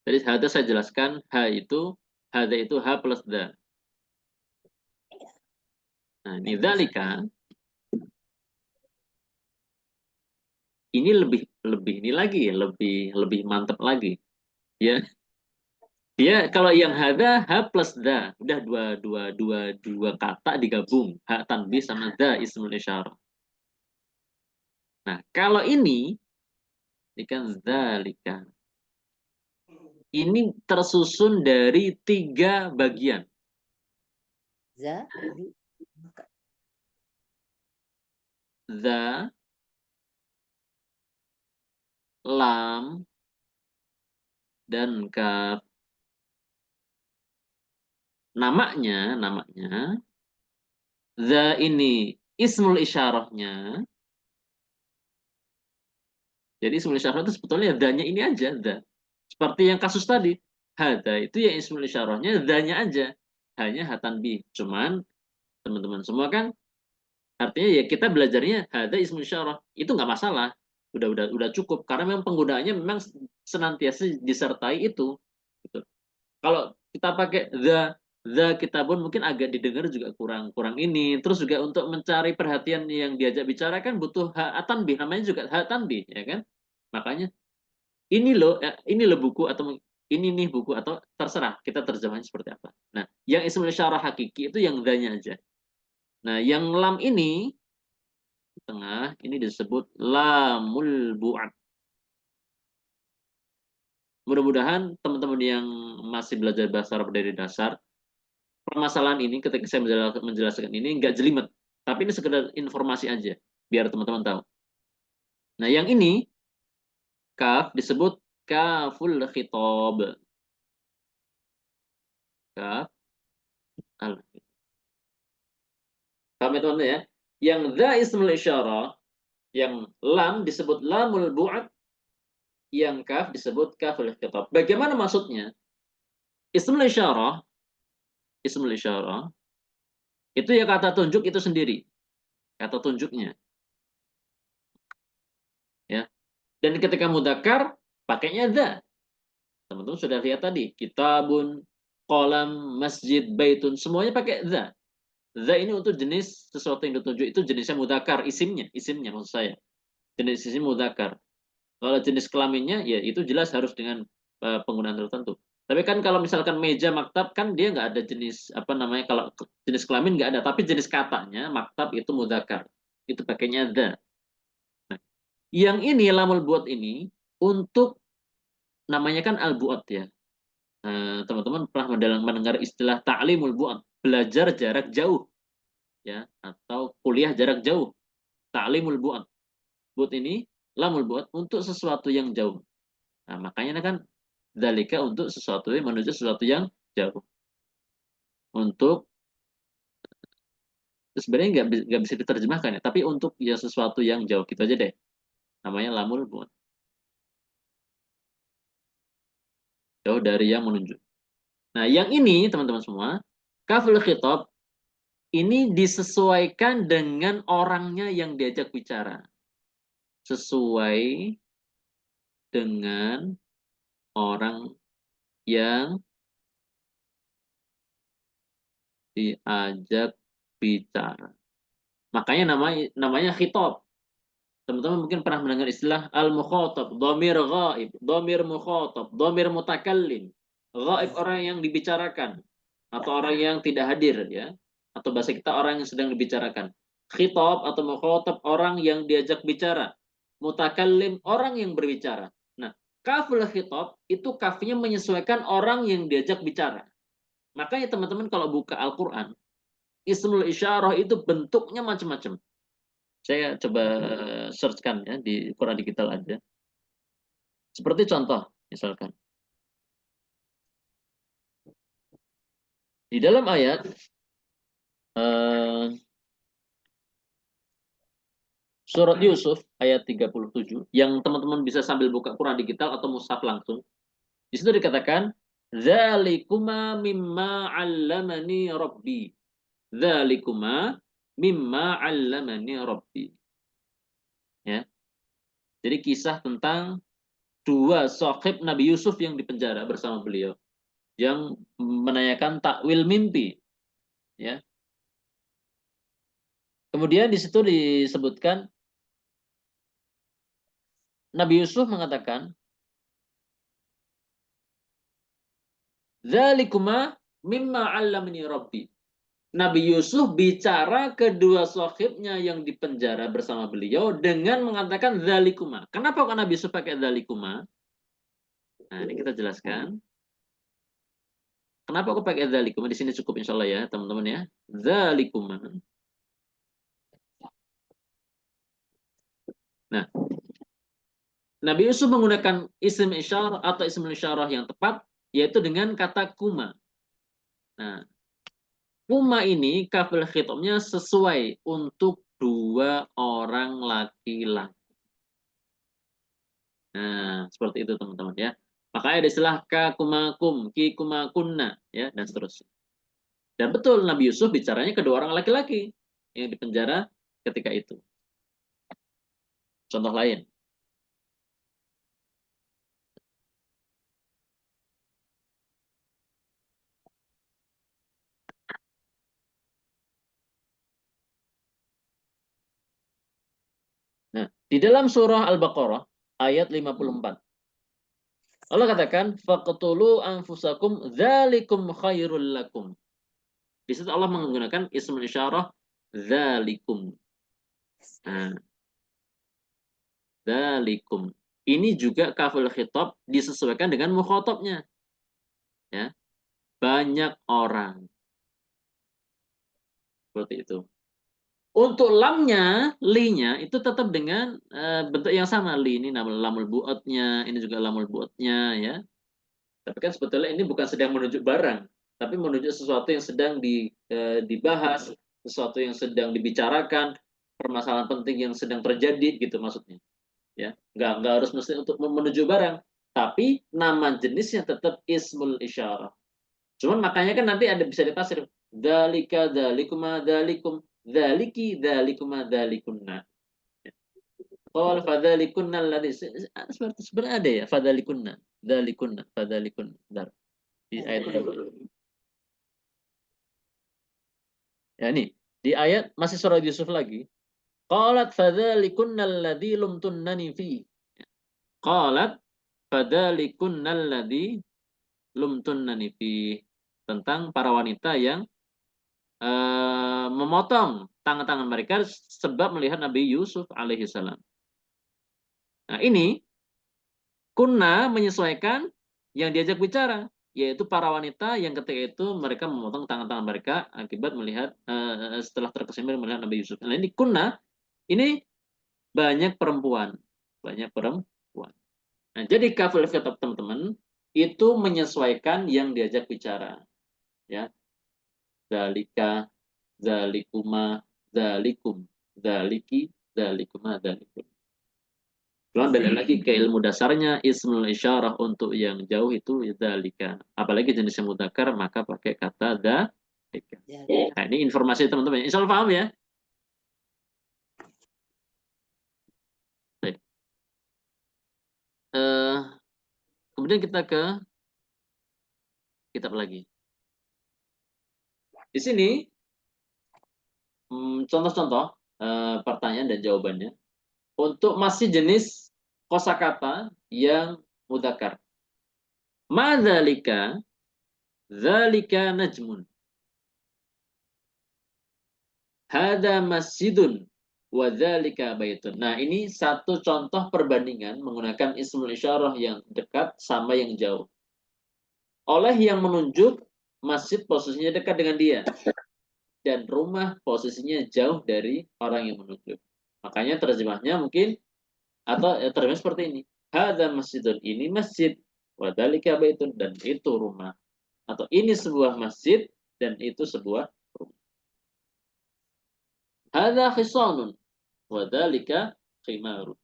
Jadi hada saya jelaskan, hada itu ha plus da. Nah, ini dalika ini lebih ini lagi, lebih mantap lagi. Ya. Dia kalau yang hada ha plus da, udah dua kata digabung, ha tanbih sama da ismul isyarah. Nah, kalau ini kan dzalika. Ini tersusun dari 3 bagian. Za, lam, dan kaf. Namanya Za ini ismul isyarahnya. Jadi ismul isyarah itu sebetulnya danya ini aja, za. Seperti yang kasus tadi. Hada itu yang ismul isyarahnya danya aja. Hanya hatanbih. Cuman teman-teman semua kan artinya ya kita belajarnya hada ismul isyarah. Itu nggak masalah. Udah cukup karena memang penggunaannya memang senantiasa disertai itu. Gitu. Kalau kita pakai the kitabun mungkin agak didengar juga kurang ini. Terus juga untuk mencari perhatian yang diajak bicara kan butuh ha tanbih, namanya juga ha tanbih, ya kan? Makanya ini loh buku atau ini nih buku atau terserah kita terjemahnya seperti apa. Nah, yang ismul isyarah hakiki itu yang the-nya aja. Nah, yang lam ini di tengah ini disebut lamul bu'ad. Mudah-mudahan teman-teman yang masih belajar bahasa Arab dari dasar, permasalahan ini ketika saya menjelaskan ini nggak jelimet, tapi ini sekedar informasi aja, biar teman-teman tahu. Nah, yang ini, kaf disebut kaful khitab. Kaf al. Paham ya teman-teman ya? Yang dha ismul isyarah, yang lam disebut lamul bu'ad, yang kaf disebut kaful khitab. Bagaimana maksudnya? Ismul isyarah itu ya kata tunjuk itu sendiri. Kata tunjuknya. Ya. Dan ketika mudzakkar pakainya dha. Teman-teman sudah lihat tadi, kitabun, kolam, masjid, baitun, semuanya pakai dha. Dha ini untuk jenis sesuatu yang ditunjuk itu jenisnya mudzakkar, isimnya maksud saya. Jenis isim mudzakkar. Kalau jenis kelaminnya ya itu jelas harus dengan penggunaan tertentu. Tapi kan kalau misalkan meja maktab kan dia nggak ada jenis apa namanya, kalau jenis kelamin nggak ada, tapi jenis katanya maktab itu mudzakkar. Itu pakainya dha. Nah, yang ini lamul buat ini untuk namanya kan al-bu'ad ya. Teman-teman pernah mendengar istilah ta'limul bu'ad, belajar jarak jauh ya, atau kuliah jarak jauh. Ta'limul bu'ad. Bu'ad ini lamul bu'ad untuk sesuatu yang jauh. Nah, makanya kan dalika untuk sesuatu yang menuju sesuatu yang jauh. Untuk sebenarnya nggak bisa diterjemahkan ya, tapi untuk ya sesuatu yang jauh gitu aja deh. Namanya lamul bu'ad. Jauh dari yang menunjuk. Nah, yang ini teman-teman semua, kaful khitab ini disesuaikan dengan orangnya yang diajak bicara. Sesuai dengan orang yang diajak bicara. Makanya namanya khitab. Teman-teman mungkin pernah mendengar istilah al-mukhatab, dhamir ghaib, dhamir mukhatab, dhamir mutakallim. Ghaib orang yang dibicarakan atau orang yang tidak hadir ya. Atau bahasa kita orang yang sedang dibicarakan. Khitab atau mukhatab orang yang diajak bicara. Mutakallim orang yang berbicara. Nah, kaful khitab itu kafnya menyesuaikan orang yang diajak bicara. Makanya teman-teman kalau buka Al-Qur'an, ismul isyarah itu bentuknya macam-macam. Saya coba searchkan ya di Quran digital aja. Seperti contoh, misalkan. Di dalam ayat surat Yusuf ayat 37, yang teman-teman bisa sambil buka Quran digital atau mushaf langsung. Di situ dikatakan, "Dzalikuma mimma 'allamani rabbi." Dzalikuma mimma 'allamani rabbi. Ya. Jadi kisah tentang dua sahib Nabi Yusuf yang dipenjara bersama beliau, yang menanyakan takwil mimpi. Ya. Kemudian di situ disebutkan Nabi Yusuf mengatakan, "Dzalikuma mimma 'allamani rabbi." Nabi Yusuf bicara kedua sahibnya yang dipenjara bersama beliau dengan mengatakan dzalikuma. Kenapa kok Nabi Yusuf pakai dzalikuma? Nah, ini kita jelaskan. Kenapa kok pakai dzalikuma? Di sini cukup insya Allah ya, teman-teman ya. Dzalikuma. Nah, Nabi Yusuf menggunakan isim isyarah atau isim isyarah yang tepat, yaitu dengan kata kuma. Nah, kuma ini kafil khitabnya sesuai untuk 2 orang laki-laki. Nah, seperti itu teman-teman ya. Makanya ada istilah kakumakum, kikumakunna ya dan seterusnya. Dan betul Nabi Yusuf bicaranya kedua orang laki-laki yang dipenjara ketika itu. Contoh lain. Nah, di dalam surah Al-Baqarah ayat 54. Allah katakan faqtulu anfusakum dzalikum khairul lakum. Di situ Allah menggunakan ismul isyarah dzalikum. Nah, dzalikum. Ini juga kafil khitab disesuaikan dengan mukhatabnya. Ya. Banyak orang. Seperti itu. Untuk lamnya, li-nya itu tetap dengan bentuk yang sama. Li ini nama lamul bu'atnya, ini juga lamul bu'atnya ya. Tapi kan sebetulnya ini bukan sedang menunjuk barang, tapi menunjuk sesuatu yang sedang dibahas, sesuatu yang sedang dibicarakan, permasalahan penting yang sedang terjadi gitu maksudnya. Ya, nggak harus mesti untuk menuju barang, tapi nama jenisnya tetap ismul isyarah. Cuman makanya kan nanti ada bisa ditafsir dzalika dzalikuma dzalikum dzaliki dzalikuma dzalikunna. Qul fadzalikunna alladzi sebenarnya ada ya fadzalikunna dzalikunna fadzalikunna di ayat berapa? Ya ini di ayat masih surah Yusuf lagi. Qalat fadzalikunna alladzi lumtunnani fi. Qalat fadzalikunna alladzi lumtunnani fi, tentang para wanita yang memotong tangan-tangan mereka sebab melihat Nabi Yusuf alaihissalam. Nah ini kunna menyesuaikan yang diajak bicara, yaitu para wanita yang ketika itu mereka memotong tangan-tangan mereka akibat melihat setelah terkesima melihat Nabi Yusuf. Nah ini kunna ini banyak perempuan. Nah jadi kafil khitab teman-teman itu menyesuaikan yang diajak bicara. Ya. Dzalika, dzalikuma, dzalikum, dzaliki, dzalikuma, dzalikum. Cuman balik lagi ke ilmu dasarnya ismul isyarah untuk yang jauh itu dzalika. Apalagi jenisnya mudzakkar maka pakai kata dzalika. Nah, ini informasi teman-teman. Insya Allah paham ya? Baik. Kemudian kita ke kitab lagi. Di sini contoh-contoh pertanyaan dan jawabannya untuk masih jenis kosakata yang mudzakkar. Madzalika dzalika najmun. Hada masjidun wa dzalika baitun. Nah, ini satu contoh perbandingan menggunakan ismul isyarah yang dekat sama yang jauh. Oleh yang menunjuk masjid posisinya dekat dengan dia dan rumah posisinya jauh dari orang yang menunjuk. Makanya terjemahnya mungkin atau terjemah seperti ini. Hada masjidun, ini masjid, wa dzalika baitun, dan itu rumah. Atau ini sebuah masjid dan itu sebuah rumah. Hada khisanun wa dzalika khimarun.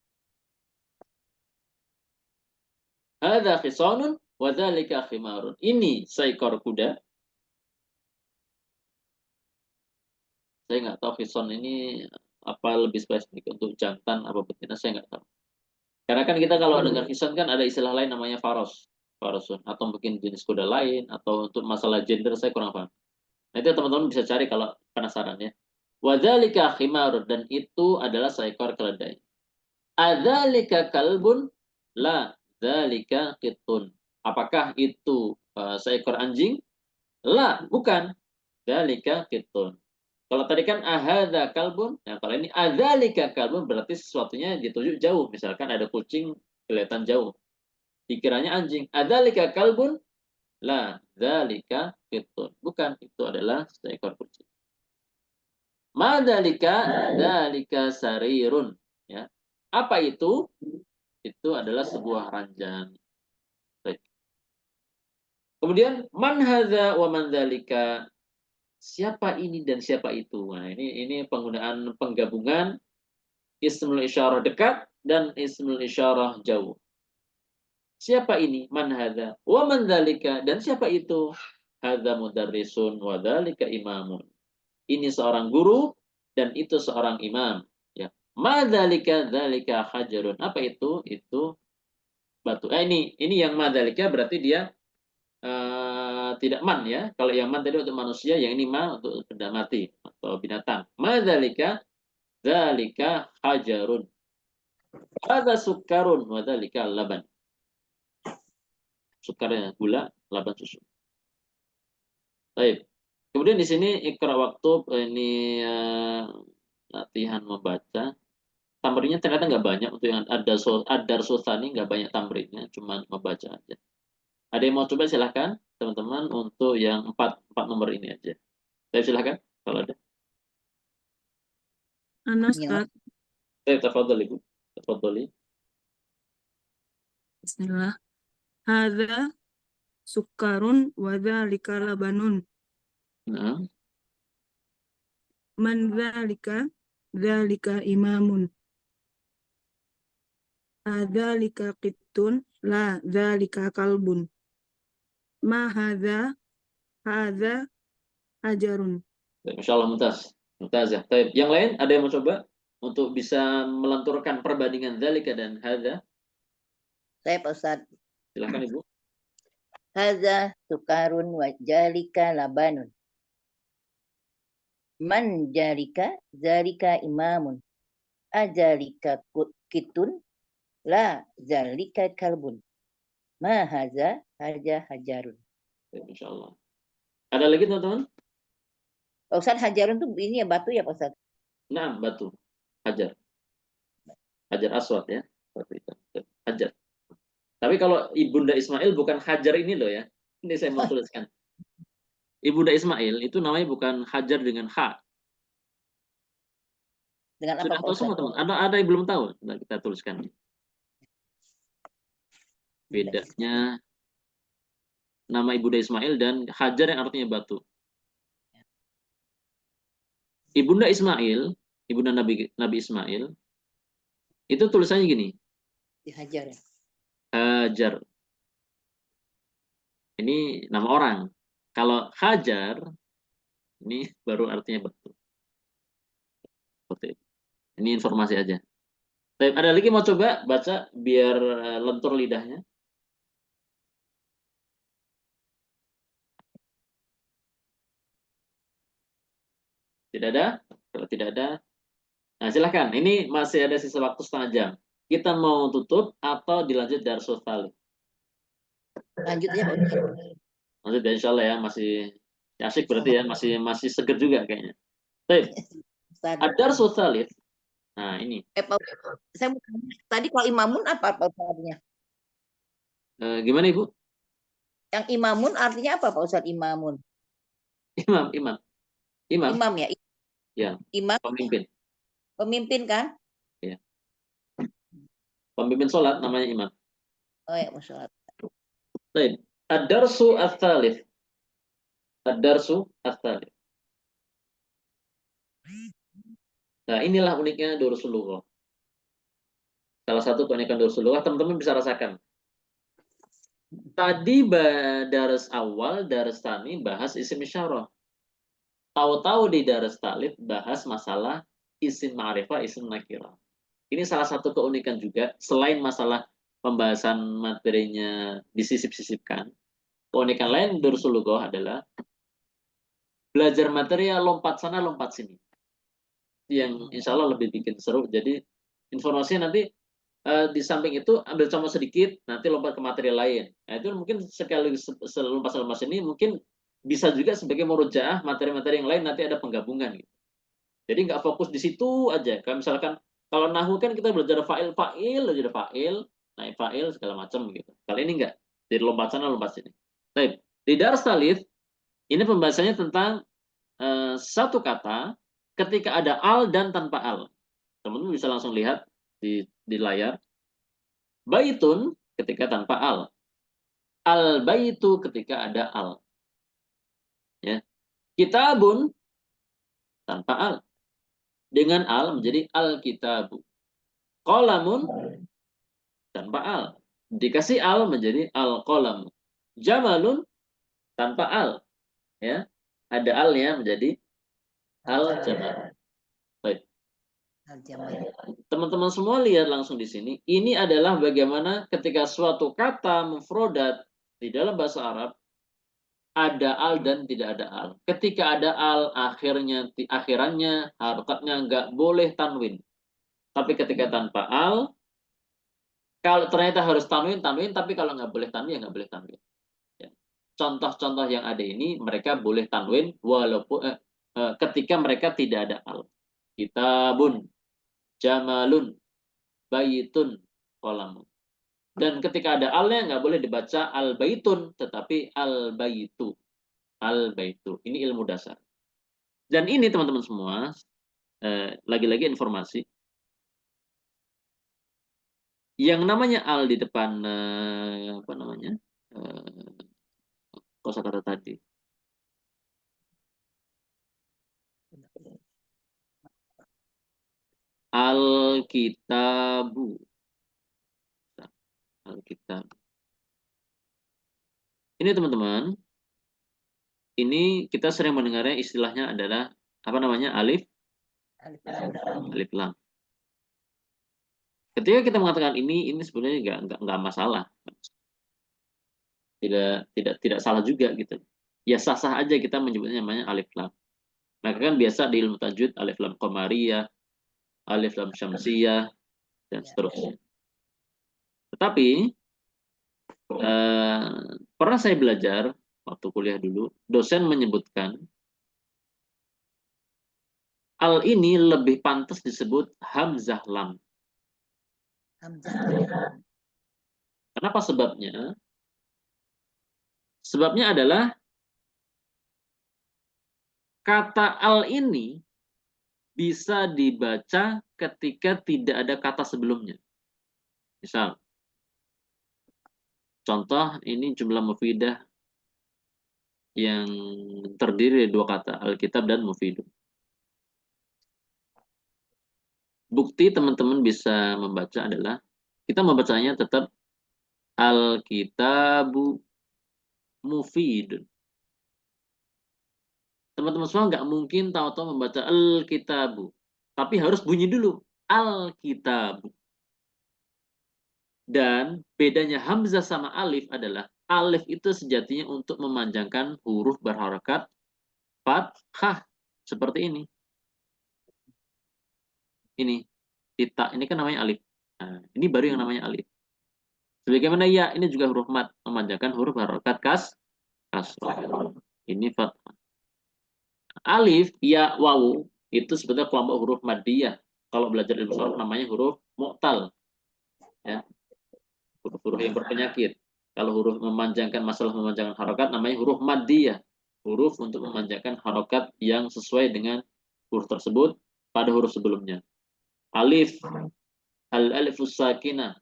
Hada khisanun wa dzalika khimarun. Ini seekor kuda. Saya nggak tahu khison ini apa lebih spesifik untuk jantan apa betina, saya nggak tahu. Karena kan kita kalau dengar khison kan ada istilah lain namanya faros, farosun, atau mungkin jenis kuda lain, atau untuk masalah gender saya kurang paham. Nah itu teman-teman bisa cari kalau penasaran ya. Wa dzalika khimarun, dan itu adalah seekor keledai. Adzalika kalbun? La, dzalika qittun. Apakah itu seekor anjing? La, bukan. Dzalika qittun. Kalau tadi kan ahadza kalbun, nah kalau ini adzalika kalbun berarti sesuatunya ditunjuk jauh. Misalkan ada kucing kelihatan jauh. Dikiranya anjing. Adzalika kalbun? La, dzalika qittun. Bukan, itu adalah seekor kucing. Madzalika? Dzalika sarirun. Ya. Apa itu? Itu adalah sebuah ranjang. Baik. Kemudian man hadza wa man dzalika? siapa ini dan siapa itu. Nah, ini penggunaan penggabungan ismul isyarah dekat dan ismul isyarah jauh. Siapa ini? Man hadza? Wa man dzalika? Dan siapa itu? Hadza mudarrisun wa dzalika imamun. Ini seorang guru dan itu seorang imam. Ya. Ma dzalika? Dzalika hajarun. Apa itu? Itu batu. Ini yang ma dzalika berarti dia tidak man ya. Kalau yang man tadi untuk manusia, yang ini ma untuk benda mati atau binatang. Ma dzalika? Dzalika hajarun. Hadza sukarun wa dzalika laban. Sukarnya gula, laban susu. Baik. Kemudian di sini ikra waktu ini latihan membaca. Tamrinnya ternyata nggak banyak untuk yang adar sultani, nggak banyak tamrinnya, cuma membaca aja. Ada yang mau coba silahkan teman-teman untuk yang empat nomor ini aja. Saya silahkan kalau ada. Anas, Ya. Ustaz. Tafadhol Ibu. Tafadholi. Bismillah. Hadza sukarun wa dzalika labanun. Nah, Man dzalika? Dzalika imamun. Dzalika qittun, la dzalika kalbun. Ma hadza? Hadza hajarun. Masya Allah mumtaz ya. Baik. Yang lain ada yang mau coba untuk bisa melenturkan perbandingan dzalika dan hadza? Saya Pak Ustaz. Silahkan Ibu. Hadza sukarun wa jalika labanun. Man jalika zalika imamun. Ajalika kitun la zalika kalbun. Ma haza haja hajarun. Baik, Insya Allah. Ada lagi teman-teman? Pak Ustaz, hajarun tuh ini ya batu ya Pak Ustaz? Nah, batu. Hajar. Hajar aswad ya. Batu itu. Hajar. Tapi kalau Ibunda Ismail bukan Hajar ini loh ya. Ini saya mau tuliskan. Ibunda Ismail itu namanya bukan Hajar dengan H. Dengan apa Sudah Pak tahu Ustaz? semua teman? Ada yang belum tahu? Nah, kita tuliskan. Bedanya nama Ibunda Ismail dan Hajar yang artinya batu. Ibunda Ismail, Ibunda Nabi Ismail, itu tulisannya gini. Hajar ya. Hajar. Ini nama orang. Kalau Hajar, ini baru artinya batu. Seperti itu. Ini informasi aja. Ada lagi mau coba baca biar lentur lidahnya? Tidak ada? Kalau tidak ada, nah silahkan. Ini masih ada sisa waktu setengah jam. Kita mau tutup atau dilanjut darsul tali? Lanjut aja Pak Ustaz. Lanjut ya, insya Allah ya. Masih asik berarti ya. Masih seger juga kayaknya. Baik. Ustaz. Ad-darsul tsalits. Nah ini. Pak Ustaz, saya mau tanya, tadi kalau imamun apa Pak Ustaz artinya? Gimana Ibu? Yang imamun artinya apa Pak Ustaz? Imamun. Imam. Imam ya. Ya. Imam. Pemimpin. Pemimpin kan? Ya. Pemimpin sholat namanya imam. Oh ya, Masya Allah. Baik. Ad-darsu ats-tsalits. Ad-darsu ats-tsalits. Nah, inilah uniknya Durusul Lughah. Salah satu keunikan Durusul Lughah, teman-teman bisa rasakan. Tadi daras awal, daras tani bahas isim isyarah. Tahu-tahu di daras talib bahas masalah isim ma'rifah, isim nakirah. Ini salah satu keunikan juga, selain masalah pembahasan materinya disisip-sisipkan. Keunikan lain Durusul Lughah adalah belajar material lompat sana, lompat sini. Yang insya Allah lebih bikin seru. Jadi informasinya nanti di samping itu ambil contoh sedikit, nanti lompat ke materi lain. Nah, itu mungkin sekali lompat ini mungkin bisa juga sebagai murojaah materi-materi yang lain, nanti ada penggabungan gitu. Jadi nggak fokus di situ aja. Kalau misalkan kalau nahwu kan kita belajar fa'il aja, fa'il, naik fa'il segala macam gitu. Kali ini enggak. Jadi lompat sana lompat sini. Baik. Di Dars Talith ini pembahasannya tentang satu kata ketika ada al dan tanpa al. Teman-teman bisa langsung lihat di layar. Baitun ketika tanpa al. Al baitu ketika ada al. Ya. Kitabun tanpa al. Dengan al menjadi al-kitabu. Qalamun tanpa al. Dikasih al menjadi al-qalamu. Jamalun tanpa al. Ya. Ada al-nya menjadi al-jamal. Baik. Teman-teman semua lihat langsung di sini. Ini adalah bagaimana ketika suatu kata mufrodat di dalam bahasa Arab ada al dan tidak ada al. Ketika ada al, akhirannya, harokatnya nggak boleh tanwin. Tapi ketika tanpa al, kalau ternyata harus tanwin, tapi kalau nggak boleh tanwin, ya nggak boleh tanwin. Ya. Contoh-contoh yang ada ini, mereka boleh tanwin walaupun ketika mereka tidak ada al. Kitabun, jamalun, baitun, kolamun. Dan ketika ada alnya nggak boleh dibaca al-baitun, tetapi al-baitu. Al-baitu. Ini ilmu dasar. Dan ini teman-teman semua, lagi-lagi informasi. Yang namanya al di depan, apa namanya, kosakata tadi. Al-kitabu. Alkitab. Ini teman-teman, ini kita sering mendengarnya istilahnya adalah apa namanya, alif lam. Ketika kita mengatakan ini sebenarnya nggak masalah, tidak salah juga gitu. Ya sah-sah aja kita menyebutnya namanya alif lam. Maka kan biasa di ilmu tajwid alif lam qamariyah, alif lam syamsiyah, dan seterusnya. Tetapi pernah saya belajar waktu kuliah dulu, dosen menyebutkan al ini lebih pantas disebut hamzah lam. Kenapa sebabnya? Sebabnya adalah kata al ini bisa dibaca ketika tidak ada kata sebelumnya. Misal, contoh ini jumlah mufidah yang terdiri dari dua kata, Alkitab dan mufidun. Bukti teman-teman bisa membaca adalah, kita membacanya tetap Alkitabu mufidun. Teman-teman semua nggak mungkin tahu-tahu membaca Alkitabu. Tapi harus bunyi dulu, Alkitabu. Dan bedanya hamzah sama alif adalah, alif itu sejatinya untuk memanjangkan huruf berharakat fathah. Seperti ini. Ini titak, ini kan namanya alif. Nah, ini baru yang namanya alif. Sebagaimana ya, ini juga huruf mat, memanjangkan huruf harakat kasrah. Ini fathah. Alif, ya, wawu itu sebetulnya kelompok huruf maddiyah. Kalau belajar ilmu sharaf namanya huruf mu'tal. Ya. Huruf-huruf yang berpenyakit. Kalau huruf memanjangkan, masalah memanjangkan harokat namanya huruf maddiyah. Huruf untuk memanjangkan harokat yang sesuai dengan huruf tersebut pada huruf sebelumnya. Alif, al-alifus sakinah,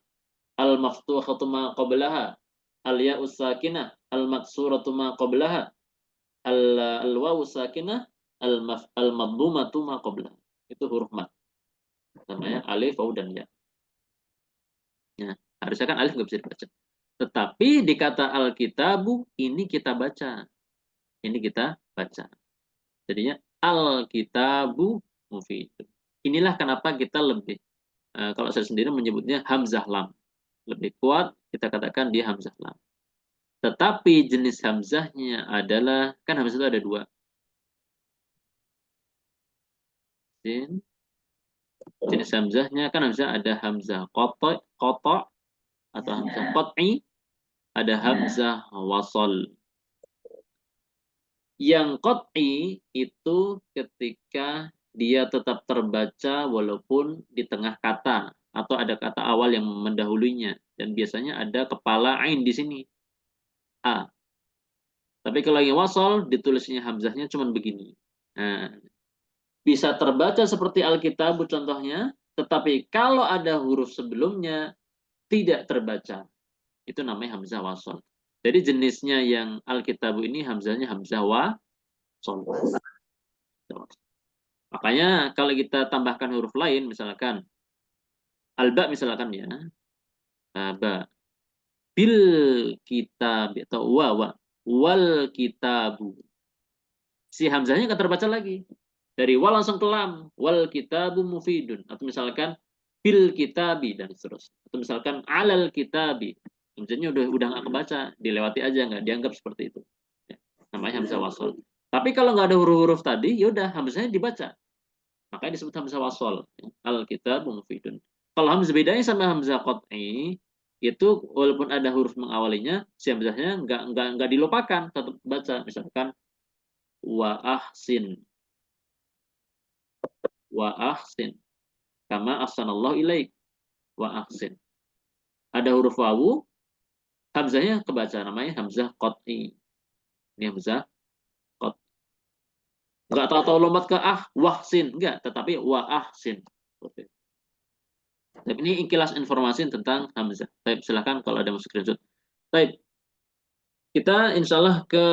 al-maftuhatu ma qablaha, al-ya'us sakinah, al-maksuratu ma qablaha, al-wawu sakinah, al-madmumatu ma qablaha. Itu huruf mat. Namanya alif, wawu, dan ya. Ya, harusnya kan alif nggak bisa dibaca. Tetapi di kata Alkitabu ini kita baca. Ini kita baca. Jadinya Alkitabu mufidun. Inilah kenapa kita lebih, kalau saya sendiri menyebutnya hamzah lam. Lebih kuat kita katakan dia hamzah lam. Tetapi jenis hamzahnya adalah, kan hamzah itu ada dua. Jenis hamzahnya kan hamzah ada hamzah qata' atau hamzah qat'i, ada hamzah wasol. Yang qat'i itu ketika dia tetap terbaca walaupun di tengah kata atau ada kata awal yang mendahulunya, dan biasanya ada kepala ain di sini, a. Tapi kalau yang wasol ditulisnya hamzahnya cuma begini. Nah, bisa terbaca seperti Alkitab contohnya, tetapi kalau ada huruf sebelumnya tidak terbaca. Itu namanya hamzah wasol. Jadi jenisnya yang Alkitabu ini hamzahnya hamzah Son. Makanya kalau kita tambahkan huruf lain, misalkan alba misalkan ya, ba, bil kitab atau wal kitabu. Si hamzahnya nggak terbaca lagi. Dari wal langsung ke lam, wal kitabu mufidun. Atau misalkan bil kitabi dan seterusnya. Atau misalkan alal kitabi. Hamzahnya udah nggak kebaca, dilewati aja, nggak dianggap seperti itu. Ya, namanya hamzah wasol. Tapi kalau nggak ada huruf-huruf tadi, yaudah hamzahnya dibaca. Makanya disebut hamzah wasol. Al kitabu mufidun. Kalau hamzah bedanya sama hamzah qat'i, itu walaupun ada huruf mengawalinya, si hamzahnya nggak dilupakan, tetap baca. Misalkan wa ahsin, kama ahsanallahu ilaik, wa ahsin. Ada huruf wawu, hamzahnya kebaca, namanya hamzah qat'i. Ini hamzah qat'i. Nggak tahu-tahu lompat ke wahsin, enggak, tetapi wa ahsin. Tapi ini ikilas informasi tentang hamzah. Baik, silakan kalau ada mau screenshot. Baik. Kita insya Allah ke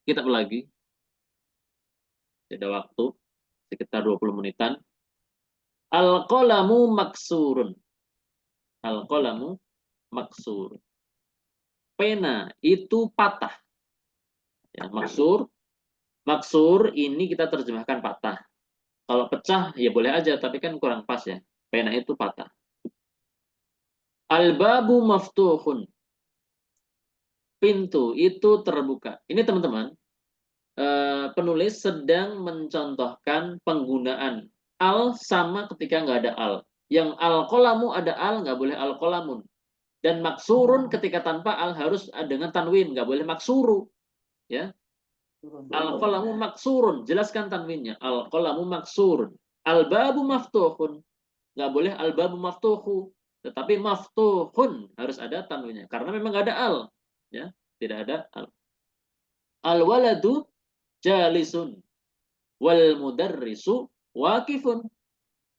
kitab lagi. Ada waktu sekitar 20 menitan. Al-qalamu maksurun. Al-qalamu maksur. Pena itu patah. Ya, maksur. Maksur ini kita terjemahkan patah. Kalau pecah ya boleh aja, tapi kan kurang pas ya. Pena itu patah. Al-babu maftuhun. Pintu itu terbuka. Ini teman-teman, penulis sedang mencontohkan penggunaan al sama ketika nggak ada al. Yang al-qalamu ada al, nggak boleh al-qalamun. Dan maksurun ketika tanpa al harus dengan tanwin, nggak boleh maksuru. Ya, al-qalamu maksurun, jelaskan tanwinnya. Al-qalamu maksurun. Al-babu maftuhun, nggak boleh al-babu maftuhu, tetapi maftuhun harus ada tanwinnya karena memang nggak ada al. Ya, tidak ada al. Al-waladu jalisun wal mudarrisu waqifun.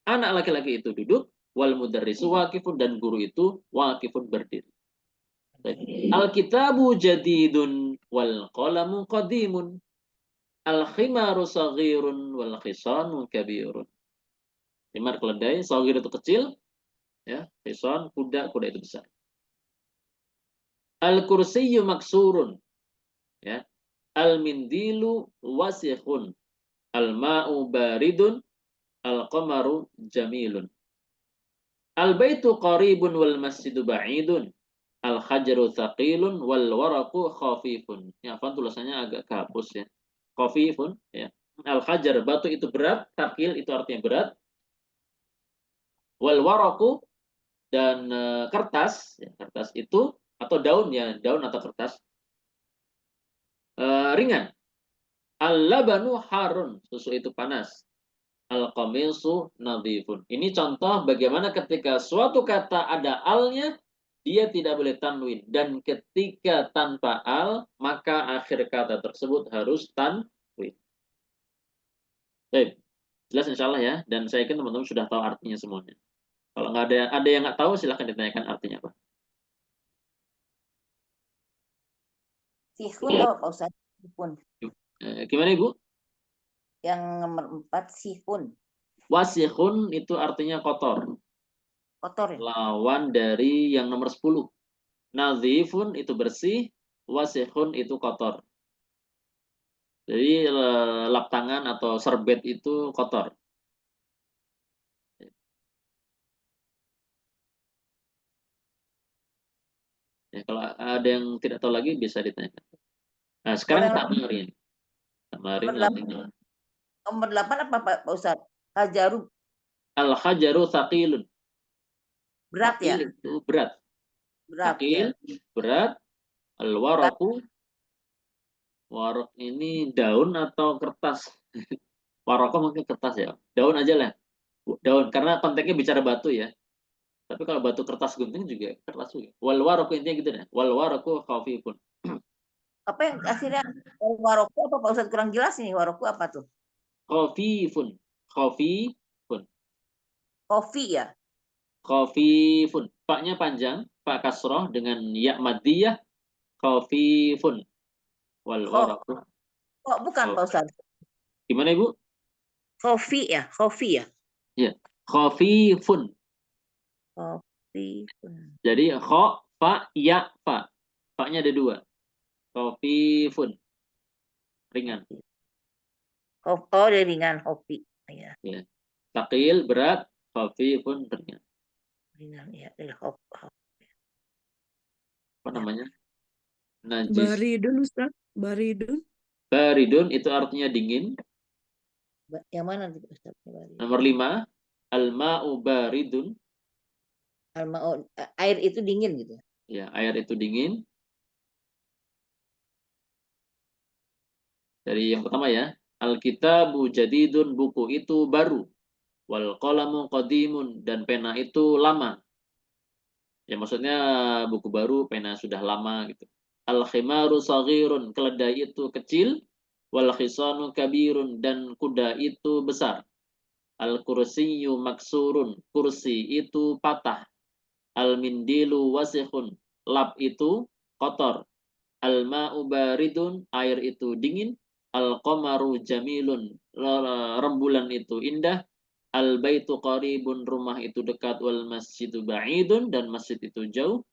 Anak laki-laki itu duduk, wal mudarrisu waqifun, dan guru itu waqifun berdiri. Al-kitabu jadidun wal qalamu qadimun. Al-khimaru saghirun wal khisanu kabirun. Himar keledai, saghir itu kecil, ya, khisan kuda itu besar. Al-kursiyyu maksurun, ya. Al-mindilu wasikhun. Al-ma'u baridun. Al-qamaru jamilun. Al-baitu qaribun wal masjidu ba'idun. Al-hajaru thaqilun wal waraku khafifun. Ya, apa tulisannya agak kehapus ya. Khafifun, ya. Al-hajar, batu itu berat, thaqil itu artinya berat. Wal waraku, dan kertas, ya, kertas itu atau daun ya, daun atau kertas ringan. Al-labanu harun, susu itu panas. Al-qamisu nadhifun. Ini contoh bagaimana ketika suatu kata ada alnya, dia tidak boleh tanwin. Dan ketika tanpa al, maka akhir kata tersebut harus tanwin. Baik, jelas insya Allah ya. Dan saya yakin teman-teman sudah tahu artinya semuanya. Kalau nggak ada yang nggak tahu, silahkan ditanyakan artinya apa. Sihun apa Pak Ustaz? Sihun. Gimana Ibu? Yang nomor 4 sihun. Wasihun itu artinya kotor. Kotor ya? Lawan dari yang nomor 10. Nadhifun itu bersih, wasihun itu kotor. Jadi lap tangan atau serbet itu kotor. Ya, kalau ada yang tidak tahu lagi bisa ditanyakan. Nah, sekarang tamarin. Tamarin latihan. Nomor 8 apa Pak Ustaz? Hajaru. Al-hajaru thaqilun. Berat ya? Itu berat. Berat Thaqil, ya. berat. Al-waraku. Warok ini daun atau kertas? Waroko mungkin kertas ya. Daun aja lah. Daun, karena konteksnya bicara batu ya. Tapi kalau batu kertas gunting juga kertas juga. Wal waraku intinya gitu deh. Wal waraku khafifun. Apa yang akhirnya waroku apa Pak Ustaz, kurang jelas ini, waroku apa tuh? Khafifun. Khafifun. Kopi ya? Khafifun. Paknya panjang, pak kasroh dengan ya madiyah. Khafifun. Wal waraku. Kok bukan Pak Ustaz? Gimana Ibu? Khofi ya, khofi ya. Ya, khafifun. Khofi. Jadi kha, fa, ya, fa. Fa-nya ada 2. Khafifun. Ringan. Oh, dia ringan khofi. Ya, Ya. Thaqil berat, khafifun ringan. ringan ya. Apa namanya? Najis. Baridun Ustaz. Baridun. Baridun itu artinya dingin. Yang mana tuh Ustaz? Nomor 5, al-ma'u baridun. Air itu dingin gitu. Ya, air itu dingin. Dari yang pertama ya, al-kitabu jadidun, buku itu baru. Wal qalamu qadimun, dan pena itu lama. Ya maksudnya buku baru, pena sudah lama gitu. Al-khimaru saghirun, keledai itu kecil. Wal khisanu kabirun, dan kuda itu besar. Al-kursiyyu maksurun, kursi itu patah. Al-mindilu wasikhun, lap itu kotor. Al-ma'u baridun, air itu dingin. Al-qamaru jamilun, rembulan itu indah. Al-baitu qaribun, rumah itu dekat. Wal masjidu ba'idun, dan masjid itu jauh.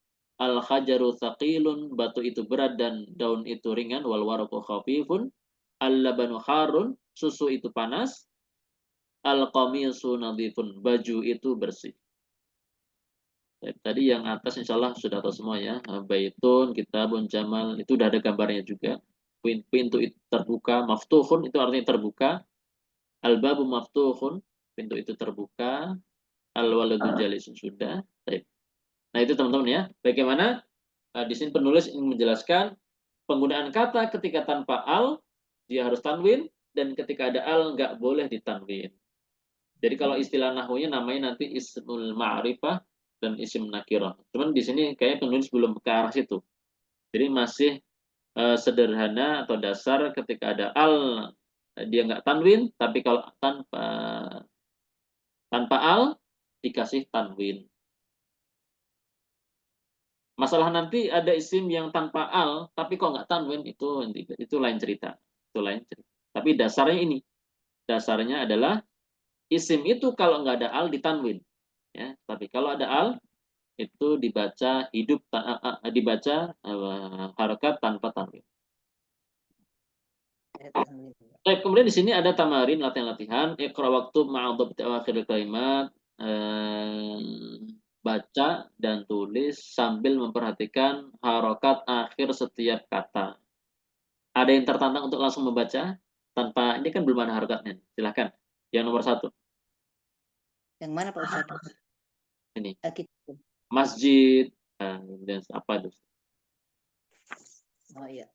Al-hajaru thaqilun, batu itu berat dan daun itu ringan. Wal waraqu khafifun. Al-labanu harun, susu itu panas. Al-qamisu nadhifun, baju itu bersih. Tadi yang atas insya Allah sudah tahu semua ya. Baitun, kitabun, jamal, itu udah ada gambarnya juga. Pintu itu terbuka, maftuhun itu artinya terbuka. Al-babu maftuhun, pintu itu terbuka. Al-waladu jalisun, sudah. Baik. Nah itu teman-teman ya. Bagaimana di sini penulis ingin menjelaskan penggunaan kata ketika tanpa al, dia harus tanwin, dan ketika ada al nggak boleh ditanwin. Jadi kalau istilah nahwunya namanya nanti ismul ma'rifah dan isim nakirah. Cuman di sini kayak penulis belum ke arah situ. Jadi masih sederhana atau dasar ketika ada al dia nggak tanwin, tapi kalau tanpa al dikasih tanwin. Masalah nanti ada isim yang tanpa al tapi kok nggak tanwin, itu lain cerita. Itu lain cerita. Tapi dasarnya ini. Dasarnya adalah isim itu kalau nggak ada al ditanwin. Ya, tapi kalau ada al itu dibaca hidup, dibaca harokat tanpa tanwin. Baik, kemudian di sini ada tamarin, latihan-latihan. Iqra waktu ma'adab akhir kalimat. Baca dan tulis sambil memperhatikan harokat akhir setiap kata. Ada yang tertantang untuk langsung membaca tanpa, ini kan belum ada harokatnya. Silahkan. Yang nomor 1. Yang mana Pak Ustaz? Ini. Alkitab. Masjid. Dan apa itu? Oh iya.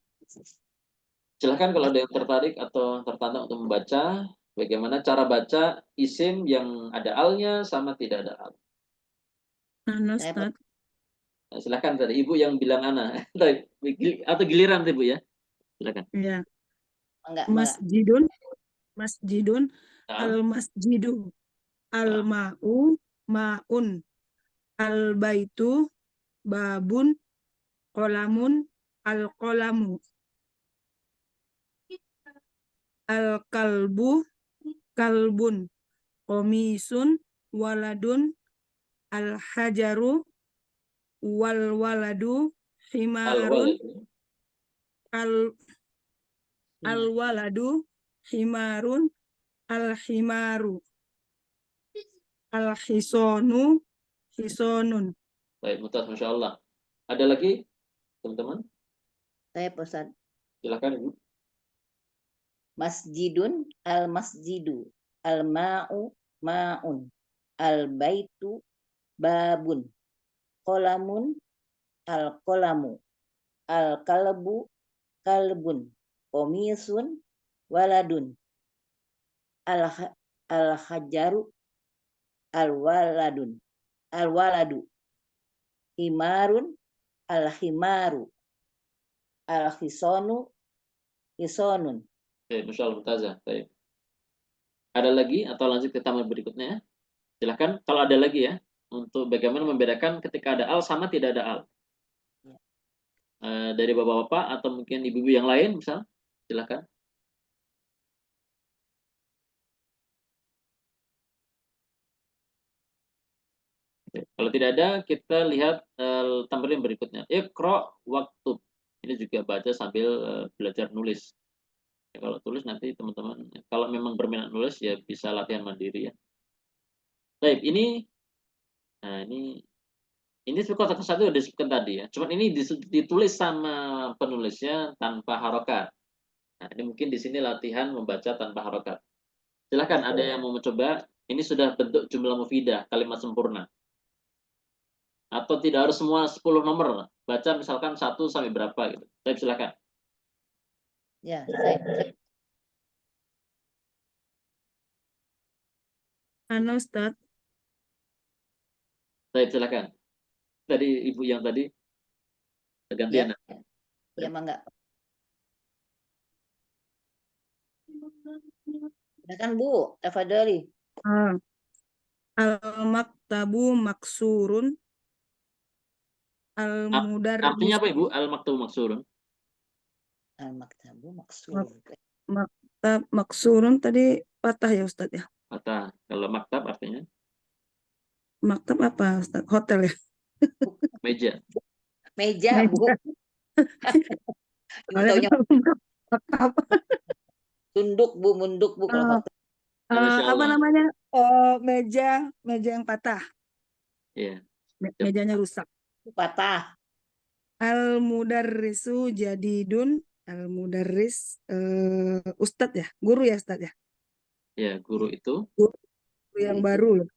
Silahkan kalau ada yang tertarik atau tertantang untuk membaca, bagaimana cara baca isim yang ada alnya sama tidak ada al. Ana Ustaz. Nah, silahkan tadi Ibu yang bilang Ana. Atau giliran Ibu ya. Silahkan. Ya. Enggak. Masjidun. Masjidun. Nah. Al-masjidu. Al-ma'u. Ma'un. Al-baitu. Babun. Qolamun. Al-qolamu. Al-kalbu. Kalbun. Komisun. Waladun. Al-hajaru. Wal-waladu. Himarun. Al-waladu. Himarun. Al-himaru. Al-hisonu. Hisonun. Baik, Mutaz, Masya Allah. Ada lagi, teman-teman? Saya pesan. Silakan, Ibu. Masjidun, al-masjidu, al-ma'u, ma'un, al-baitu, babun, qolamun, al-qolamu, al-kalbu, kalbun, komisun, waladun, al-hajaru, al-waladun, al-waladu, himarun, al-himaru, al-hisonu, hisonun. Baik, Masya Allah, Mutazah. Baik. Ada lagi atau lanjut ke taman berikutnya? Silahkan, kalau ada lagi ya, untuk bagaimana membedakan ketika ada al sama tidak ada al. Dari bapak-bapak atau mungkin ibu-ibu yang lain, misal, silahkan. Kalau tidak ada, kita lihat tampilan berikutnya. Iqra waktub. Ini juga baca sambil belajar nulis. Ya, kalau tulis nanti teman-teman, kalau memang berminat nulis ya bisa latihan mandiri ya. Baik, nah ini kotak satu udah disebutkan tadi ya. Cuman ini ditulis sama penulisnya tanpa harokat. Nah, ini mungkin di sini latihan membaca tanpa harokat. Silahkan ada yang mau mencoba. Ini sudah bentuk jumlah mufidah, kalimat sempurna. Atau tidak harus semua 10 nomor. Baca misalkan 1 sampai berapa gitu. Baik, silakan. Ya, saya. Ana Ustaz, Baik, silakan. Tadi ibu yang tadi gantian. Ya, mangga. Silakan Bu, tafadhali. al-maktabu maksurun, Artinya al-mudarris apa Ibu? Al-maktub maksurun. Al-maktabu maksur. maktab maksurun tadi patah ya Ustaz ya. Kata kalau maktab artinya Maktab apa Ustaz? Hotel ya. meja. Meja, Meja. Bu. Taunya Maktab. tunduk, Bu, munduk, Bu. Kalau hotel. Masya Apa Allah. namanya? Meja yang patah. Iya. Mejanya rusak. Patah. Al-mudarrisu jadidun. Al-mudarris Ustadz ya, guru ya Ustadz ya. Ya, guru itu Guru yang baru,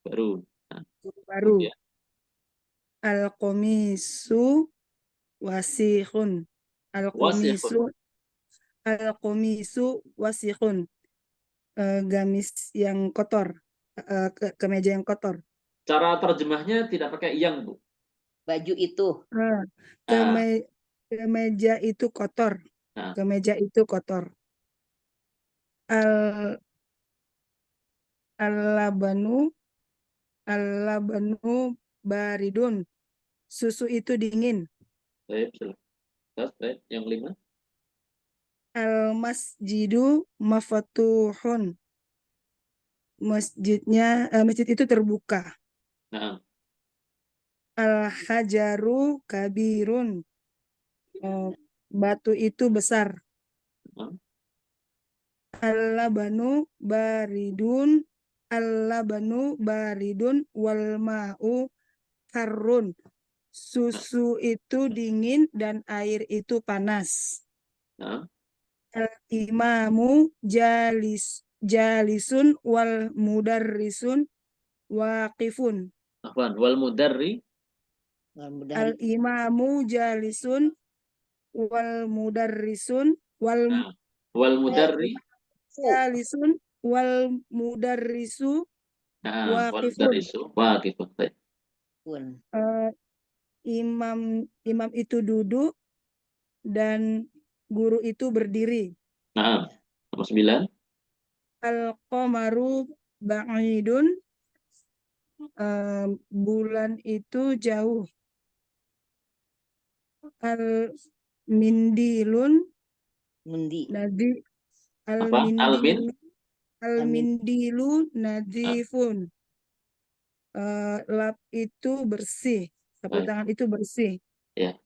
baru. Nah, guru baru. kemudian Al-komisu wasihun. wasihun. Al-komisu wasihun. Gamis yang kotor, kemeja yang kotor. Cara terjemahnya tidak pakai yang, Bu. Baju itu. Kemeja itu kotor. Nah. Kemeja itu kotor. Al-labanu baridun. Susu itu dingin. Baik, silakan. Yang 5. Al-masjidu mafatuhun. Masjid itu terbuka. Nah. Al-hajaru kabirun. Batu itu besar. Nah. Al-labanu baridun. Al-labanu baridun wal ma'u harun. Susu itu dingin dan air itu panas. Nah. Al-imamu jalisun wal mudarrisun waqifun. Apaan? Wal mudarri. Al-imamu jalisun wal mudarrisun Nah. Wal mudarri. jalisun wal mudarrisu Nah, wal waqifun. mudarrisu waqifun. Baik. Imam itu duduk dan guru itu berdiri. Nah, nomor 9. Al-qamaru ba'idun. Bulan itu jauh. Al-mindilun nadi al-mindilu nadifun. Lap itu bersih. Sapu tangan itu bersih. Ya.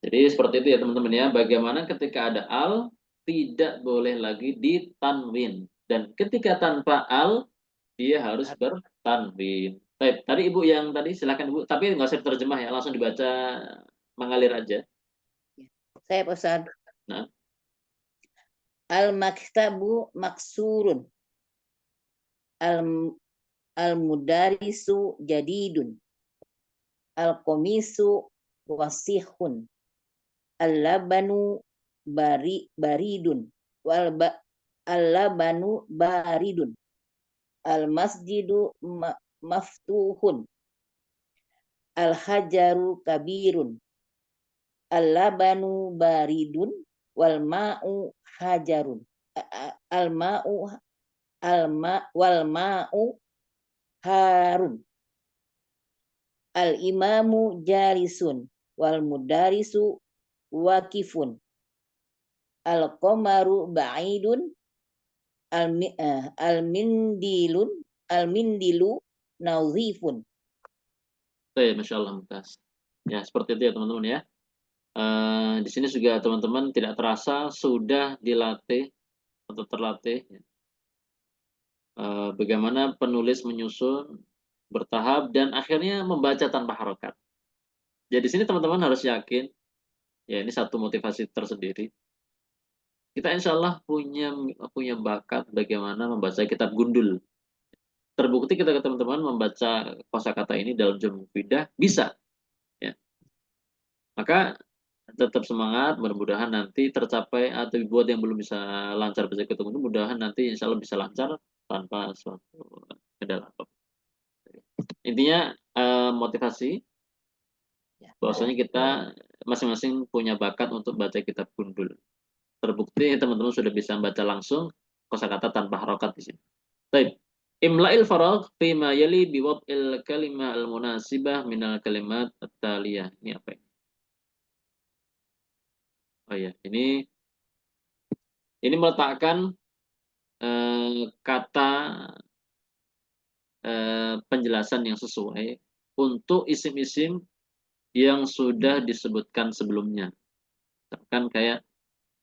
Jadi seperti itu ya teman-teman ya. Bagaimana ketika ada al tidak boleh lagi ditanwin, dan ketika tanpa al dia harus bertanwin. Baik, tadi Ibu yang tadi silakan Ibu, tapi nggak usah diterjemah ya, langsung dibaca mengalir aja. Saya pesan. Nah. Al-maktabu maksurun. Al-mudarisu jadidun. Al-komisu wasihun. Al-labanu baridun. Al-labanu baridun. Al-masjidu maftuhun. Al-hajaru kabirun. Al-labanu baridun wal ma'u hajarun. Wal ma'u harun. Al-imamu jalisun wal mudarisu waqifun. Al-qamaru ba'idun. Al-mindilu nazifun. Masya Allah, Mumtaz. Ya, seperti itu ya teman-teman ya. Di sini juga teman-teman tidak terasa sudah dilatih atau terlatih bagaimana penulis menyusun bertahap dan akhirnya membaca tanpa harokat. Jadi di sini teman-teman harus yakin, ya ini satu motivasi tersendiri. Kita insya Allah punya bakat bagaimana membaca kitab gundul. Terbukti kita teman-teman membaca kosakata ini dalam jam mufidah bisa, ya. Maka tetap semangat, mudah-mudahan nanti tercapai, atau buat yang belum bisa lancar baca kitab gundul, mudah-mudahan nanti insya Allah bisa lancar tanpa suatu kendala. Intinya motivasi bahwasanya kita masing-masing punya bakat untuk baca kitab gundul. Terbukti teman-teman sudah bisa membaca langsung kosakata tanpa harokat di sini. Baik. Imla'il faragh fi ma yali bi wad'il kalimah al-munasibah minal kalimat at-taliyah. Ini apa ini? Oh ya, ini meletakkan kata penjelasan yang sesuai untuk isim-isim yang sudah disebutkan sebelumnya. Misalkan kayak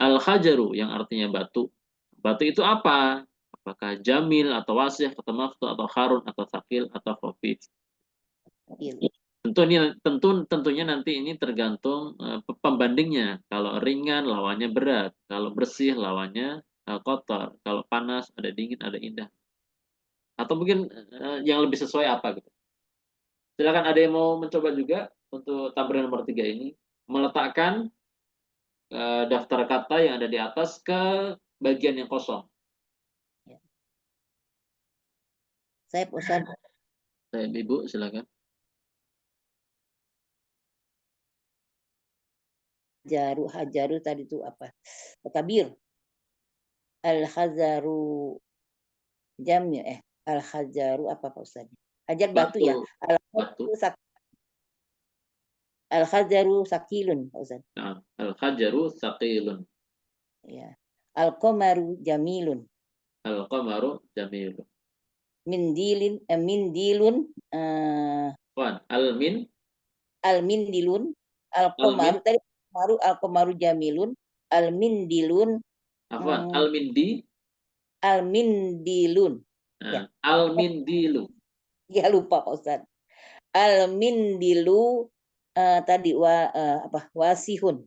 al-hajaru yang artinya batu. Batu itu apa? Apakah jamil atau wasih atau maftu atau harun atau sakil atau khafif? Iya. Tentunya nanti ini tergantung pembandingnya. Kalau ringan lawannya berat, kalau bersih lawannya kotor, kalau panas ada dingin, ada indah. Atau mungkin yang lebih sesuai apa gitu. Silakan ada yang mau mencoba juga untuk tampilan nomor 3 ini meletakkan daftar kata yang ada di atas ke bagian yang kosong. Saya Ustaz. Ibu silakan. Hajaru tadi itu apa? Kabir. Al-hazaru jamnya al-hajaru apa Pak Ustaz? Hajar batu ya. Al-hajaru sakilun Pak Ustaz. Nah, al-hajaru sakilun. Ya. Al-qamaru jamilun. Al-qamaru jamilun. Mindilun al-mindilun al-qamaru tadi al-qamaru jamilun al-mindilun al-mindilun ya. Al-mindilu ya lupa Pak Ustaz. Al-mindilu tadi wasihun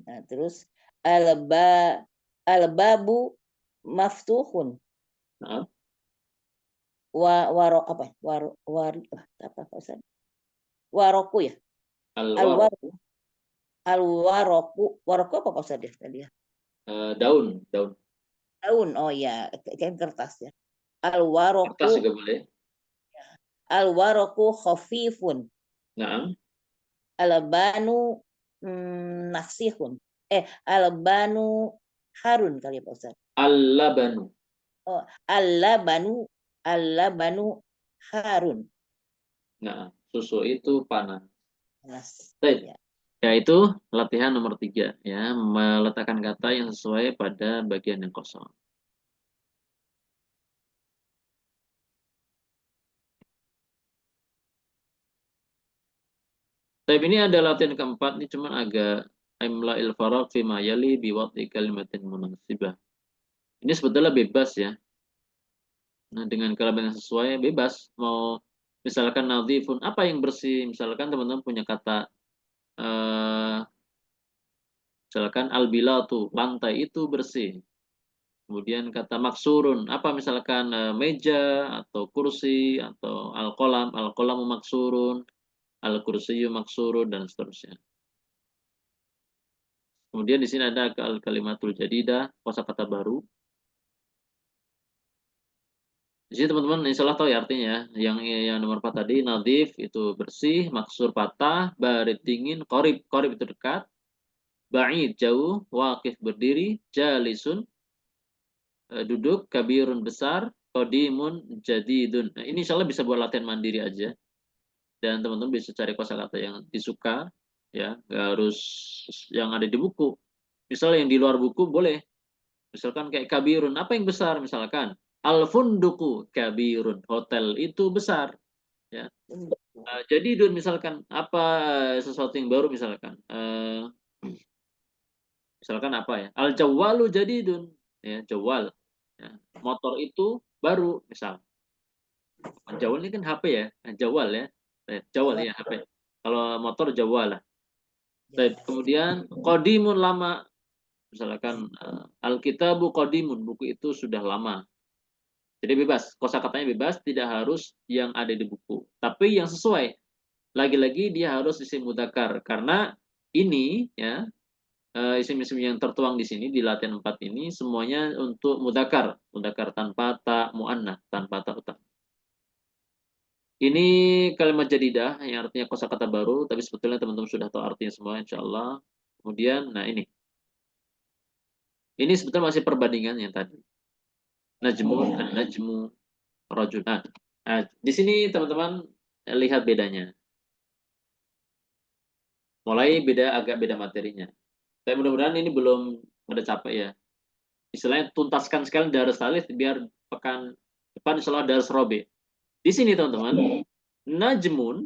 nah, terus al-babu maftuhun waroku ya al-waroku waroku apa Pak Ustaz tadi ya daun oh ya kayak kertas ya al-waroku kertas juga boleh al-waroku khafifun nah al-banu naksihun al-banu harun kali ya Pak Ustaz al-labanu al-labanu harun. Nah, susu itu panas. Ya. Yaitu latihan nomor 3 ya, meletakkan kata yang sesuai pada bagian yang kosong. Tapi ini ada latihan keempat, ini cuman agak imla'il faragh fi ma yali bi wad'i kalimatin munasibah. Ini sebetulnya bebas ya. Nah, dengan kalimat yang sesuai bebas. Mau misalkan nadhifun, apa yang bersih? Misalkan teman-teman punya kata misalkan al-bilatu, lantai itu bersih. Kemudian kata maksurun, apa misalkan meja atau kursi atau al-qalamu maksurun, al-kursiyyu maksurun dan seterusnya. Kemudian di sini ada al-kalimatul jadidah, kosakata baru. Di sini teman-teman insya Allah tahu ya artinya. Yang nomor 4 tadi nadhif itu bersih, maksur patah, barid dingin, qorib itu dekat, ba'id jauh, waqif berdiri, jalisun duduk, kabirun besar, qadimun jadidun. Nah, ini insya Allah bisa buat latihan mandiri aja. Dan teman-teman bisa cari kosakata yang disuka, ya, nggak harus yang ada di buku. Misalnya yang di luar buku boleh. Misalkan kayak kabirun, apa yang besar? Misalkan al-funduku kabirun, hotel itu besar. Ya. Jadidun misalkan apa sesuatu yang baru misalkan. Misalkan apa ya? Al jawalu jadidun, ya, jawal. Ya. Motor itu baru misal. Jawal ini kan HP ya, jawal ya. Jawal ya HP. Kalau motor jawal lah. Kemudian qadimun lama. Misalkan Alkitabu qadimun, buku itu sudah lama. Jadi bebas, kosakatanya bebas, tidak harus yang ada di buku. Tapi yang sesuai. Lagi-lagi dia harus isim mudzakkar karena ini ya isim-isim yang tertuang di sini di latihan 4 ini semuanya untuk mudzakkar, mudzakkar tanpa ta muannats, tanpa ta utama. Ini kalimat jadidah yang artinya kosakata baru, tapi sebetulnya teman-teman sudah tahu artinya semua insyaallah. Kemudian nah ini. Ini sebetulnya masih perbandingan yang tadi. Najmun, najmu, rajul. Nah, di sini teman-teman lihat bedanya. Mulai agak beda materinya. Tapi mudah-mudahan ini belum ada capek ya. Istilahnya tuntaskan sekali darus salif biar pekan depan insyaallah darus robe. Di sini teman-teman, najmun,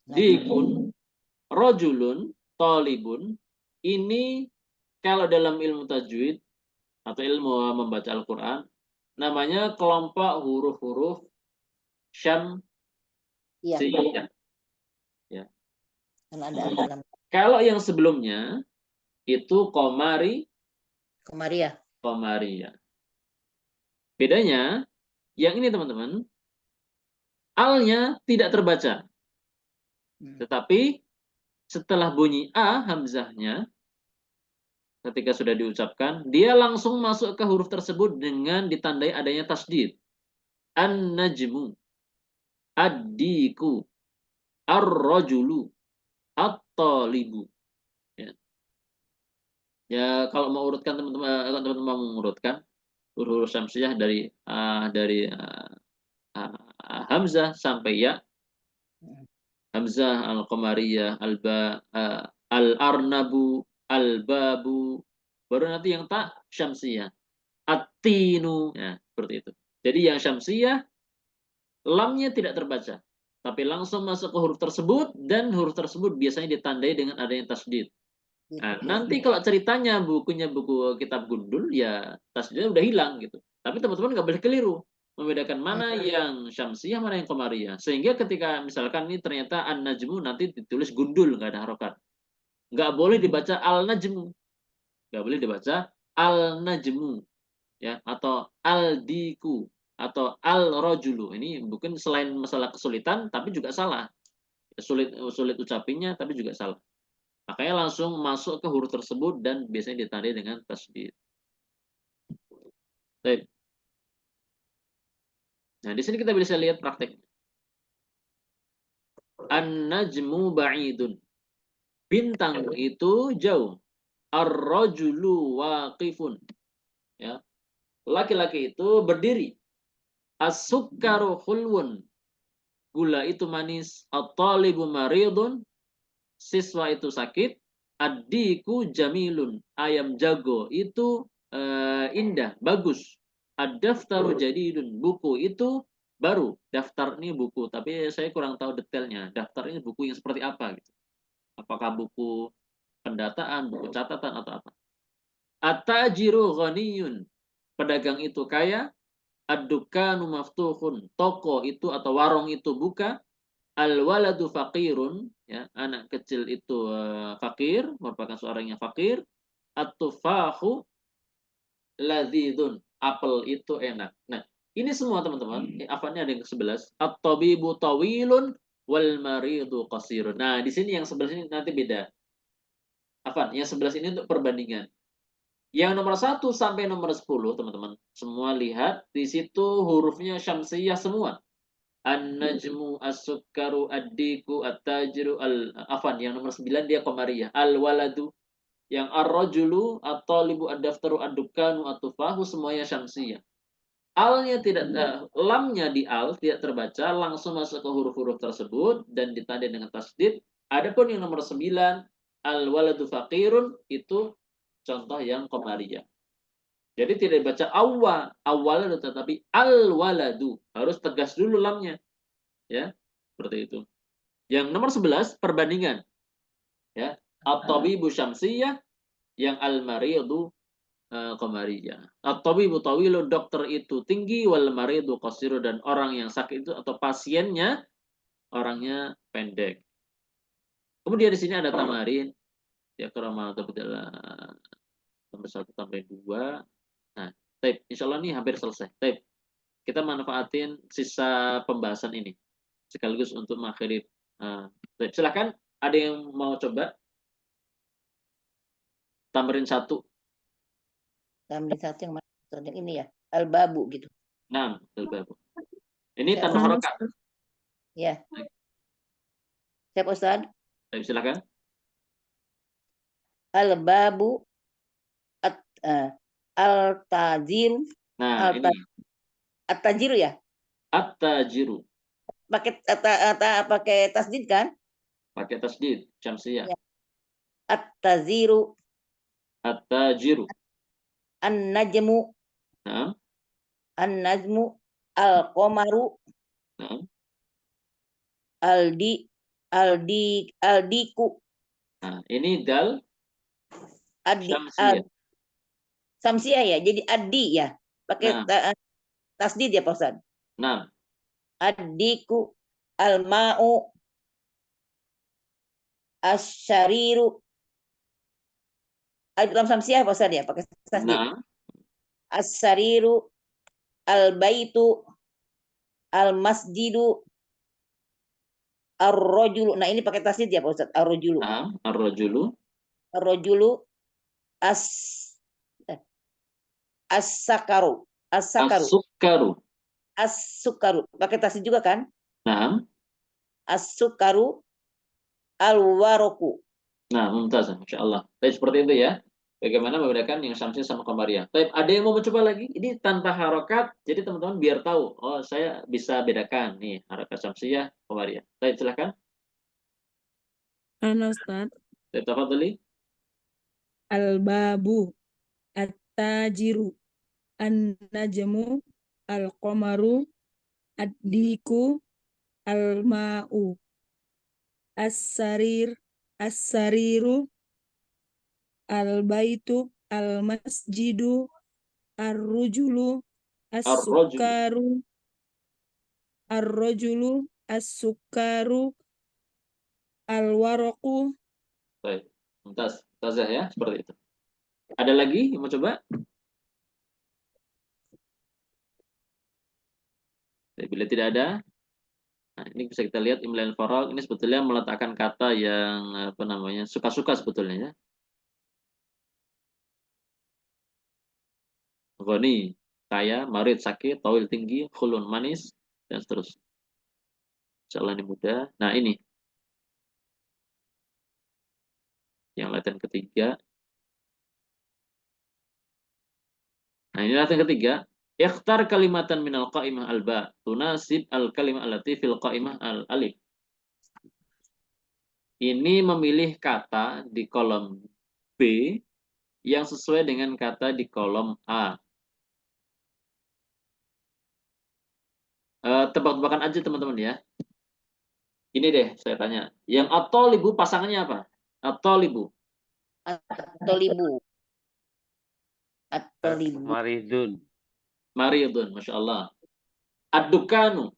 dikun, rojulun, tolibun, ini kalau dalam ilmu tajwid atau ilmu membaca Al-Quran, namanya kelompok huruf-huruf syamsiyah. Ya. Kalau yang sebelumnya itu komariah. Bedanya, yang ini teman-teman, alnya tidak terbaca. Tetapi setelah bunyi a hamzahnya, ketika sudah diucapkan, dia langsung masuk ke huruf tersebut dengan ditandai adanya tasdid. An-najmu, ad-diku, ar-rajulu, at-talibu. Ya, kalau mau urutkan teman-teman mau mengurutkan huruf syamsiyah dari hamzah sampai ya. Hamzah, al-qamariyah, al-arnabu, al-babu. Baru nanti yang tak syamsiyah. At-tinu, ya, seperti itu. Jadi yang syamsiyah lamnya tidak terbaca, tapi langsung masuk ke huruf tersebut dan huruf tersebut biasanya ditandai dengan adanya tasdid. Nah, nanti kalau ceritanya bukunya buku kitab gundul ya tasdidnya udah hilang gitu. Tapi teman-teman nggak boleh keliru membedakan mana yang syamsiyah mana yang qamariyah. Sehingga ketika misalkan ini ternyata an-najmu nanti ditulis gundul nggak ada harokat. Nggak boleh dibaca al-najmu. Nggak boleh dibaca al-najmu ya atau al-diku atau al-rajulu. Ini bukan selain masalah kesulitan tapi juga salah. Sulit ucapinya tapi juga salah. Makanya langsung masuk ke huruf tersebut dan biasanya ditandai dengan tasdid. Baik. Nah, di sini kita bisa lihat praktek. An-najmu ba'idun. Bintang itu jauh. Ar-rajulu waqifun. Ya. Laki-laki itu berdiri. As-sukkaru khulwun. Gula itu manis. At-talibu maridun. Siswa itu sakit. Ad-diku jamilun. Ayam jago itu indah, bagus. Ad-daftaru jadidun. Buku itu baru. Daftar ini buku, tapi saya kurang tahu detailnya. Daftar ini buku yang seperti apa gitu. Apakah buku pendataan, buku catatan atau apa? At-tajiru ghaniyun. Pedagang itu kaya. Ad-dukanu maftuhun. Toko itu atau warung itu buka. Al-waladu faqirun, ya, anak kecil itu fakir, merupakan seorang yang fakir. At-tufahu ladzidun, apel itu enak. Nah, ini semua teman-teman, afannya ada yang ke-11. At-tabibu tawilun wal maridu qasirun. Nah, di sini yang 11 ini nanti beda. Afan, yang 11 ini untuk perbandingan. Yang nomor 1 sampai nomor 10, teman-teman, semua lihat di situ hurufnya syamsiyah semua. An-najmu, as-sukkaru, ad-diku, at-tajiru, afan, yang nomor 9 dia qamariyah. Al-waladu, yang ar-rajulu, at-talibu, ad-daftaru, ad-dukkanu, at-tufahu semuanya syamsiyah. Alnya tidak lamnya di al tidak terbaca, langsung masuk ke huruf-huruf tersebut dan ditandai dengan tasdid. Adapun yang nomor 9 al-waladu faqirun itu contoh yang qamariyah. Jadi tidak dibaca awwaladu tetapi al-waladu. Harus tegas dulu lamnya. Ya, seperti itu. Yang nomor 11 perbandingan. Ya, at-tabibu syamsiyah, yang al-maridu qamariyah. At-tabibu tawilu, dokter itu tinggi, wal maridu qasiru, dan orang yang sakit itu atau pasiennya orangnya pendek. Kemudian di sini ada tamarin, ya kerama tambah 1 tambah 2. Nah, tape. Insya Allah ini hampir selesai. Tape. Kita manfaatin sisa pembahasan ini sekaligus untuk mengakhiri. Tape. Silakan, ada yang mau coba tamrin 1. Tamrin 1 yang mana? Yang ini ya, al-babu gitu. Nah, ini Siap, tanpa harokat. Ya. Siap Ustaz? Tape, silakan. Al-babu al-tajiru. Nah, ini At-tajiru ya? at-tajiru. Pakai tasdid kan? Pakai tasdid, syamsiyah. Ya. At-taziru, At-tajiru. an-najmu, Nah, an-najmu, al-qamaru, nah, aldiku, nah, ini dal addi, syamsiyah. samsiah ya. Jadi addi ya. Pakai Nah, tasdid ya Pak Ustaz? nah, Addiku, al-ma'u, asyariru. Alif lam samsiah Pak Ustaz ya, pakai tasdid. nah, As-sariru, al-baitu, al-masjidu, ar-rajulu. Nah, ini pakai tasdid ya Pak Ustaz? Ar-rajulu. nah, ar-rajulu. Ar-rajulu, as-sakaru. As-sakaru. As-sukkaru. As-sukaru. Pakai tasdid juga kan? Nah, As-sukaru, al-waroku. nah, mumtaz, Masya Allah. Tapi seperti itu ya. Bagaimana membedakan yang syamsiyah sama qamariyah. Tapi ada yang mau mencoba lagi? Ini tanpa harokat, jadi teman-teman biar tahu. Oh, saya bisa bedakan nih harokat syamsiyah, qamariyah. Baik, silakan. Ana Ustaz. Baik, tafadhali. Al-babu, at-tajiru, an-najmu, al-qamaru, ad-diku, al-ma'u, as-sariru, al-baitu, al-masjidu, ar-rujulu, Ar-rajulu. ar-rajulu, as-sukaru, al-waraku. Baik, mumtaz. Mumtazah ya, seperti itu. Ada lagi yang mau coba? Bila tidak ada, nah, ini bisa kita lihat imlail farag. Ini sebetulnya meletakkan kata yang apa namanya suka-suka sebetulnya ya. Ghani, kaya, marid, sakit, tawil, tinggi, khulun, manis, dan seterusnya. Insyaallah ini mudah. Nah, ini yang latihan ketiga. Nah, ini latihan ketiga. Ikhtar kalimatan minal qa'imah al-ba tunasib al-kalimah allati fil qa'imah al-alif. Ini memilih kata di kolom B yang sesuai dengan kata di kolom A. Tebak-tebakan aja teman-teman ya. Ini deh saya tanya. Yang at-thalibu pasangannya apa? At-thalibu. At-tolibu. At-tolibu. Maridun. Maridun, Masya Allah. Ad-dukanu.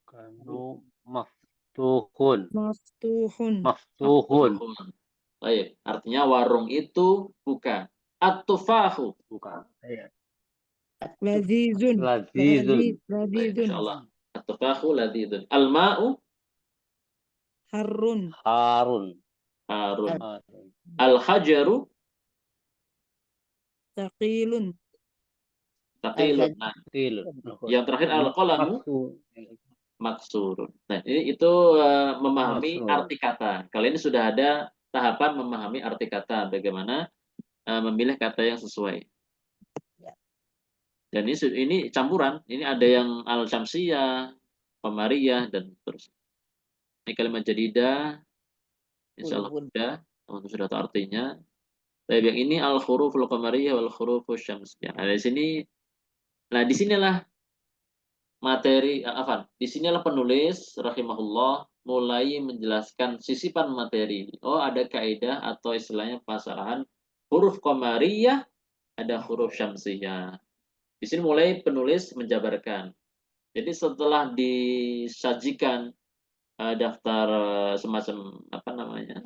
Kanu maftuhun. Maftuhun. Maftuhun. Baik, artinya warung itu buka. At-tufahu. Bukan. Iya. Lazizun. Lazizun. Baik, Lazizun. Masya Allah. At-tufahu ladidun. Al-ma'u. Harun. Harun. Harun. Harun. Al-hajaru. Taqilun. Taqilun. Nah, Tilun. yang terakhir al-qalamu. Maksurun. Nah, ini itu memahami Maksur. arti kata. Kali ini sudah ada tahapan memahami arti kata, bagaimana memilih kata yang sesuai. Dan ini campuran. Ini ada yang al-syamsiyah, qamariyah, dan seterusnya. Ini kalimat jadidah, insya Allah mudah, teman-teman sudah tahu artinya. Tapi yang ini al-huruful qamariyah wal hurufus syamsiyah. Nah, di sinilah materi afan. Di sinilah penulis rahimahullah mulai menjelaskan sisipan materi. Oh, ada kaidah atau istilahnya pasarahan huruf qamariyah, ada huruf syamsiyah. Di sini mulai penulis menjabarkan. Jadi setelah disajikan daftar semacam apa namanya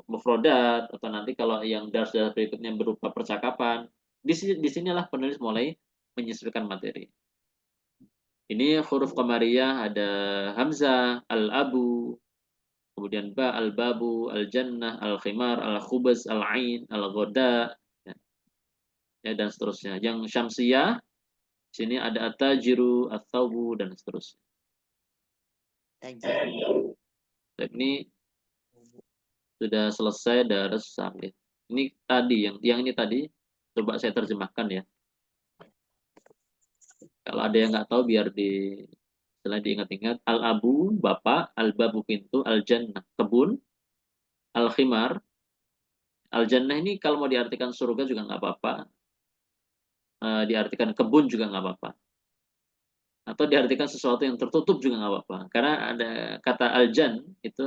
mufrodat atau nanti kalau yang dars-dars berikutnya berupa percakapan, disinilah penulis mulai menyesuaikan materi. Ini huruf qamariyah ada hamzah, al-abu, kemudian ba, al-babu, al-jannah, al-khimar, al-khubaz, al-ain, al-ghoda, ya, dan seterusnya. Yang syamsiyah sini ada at-tajiru, at-thawbu, dan seterusnya. Tajir. Ini sudah selesai dars sampai. Ini tadi yang ini tadi coba saya terjemahkan ya. Kalau ada yang nggak tahu biar setelah diingat-ingat. Al-abu bapak, al-babu pintu, al-jannah kebun, al-khimar. Al-jannah ini kalau mau diartikan surga juga nggak apa-apa. Diartikan kebun juga nggak apa-apa. Atau diartikan sesuatu yang tertutup juga nggak apa-apa. Karena ada kata al-jan itu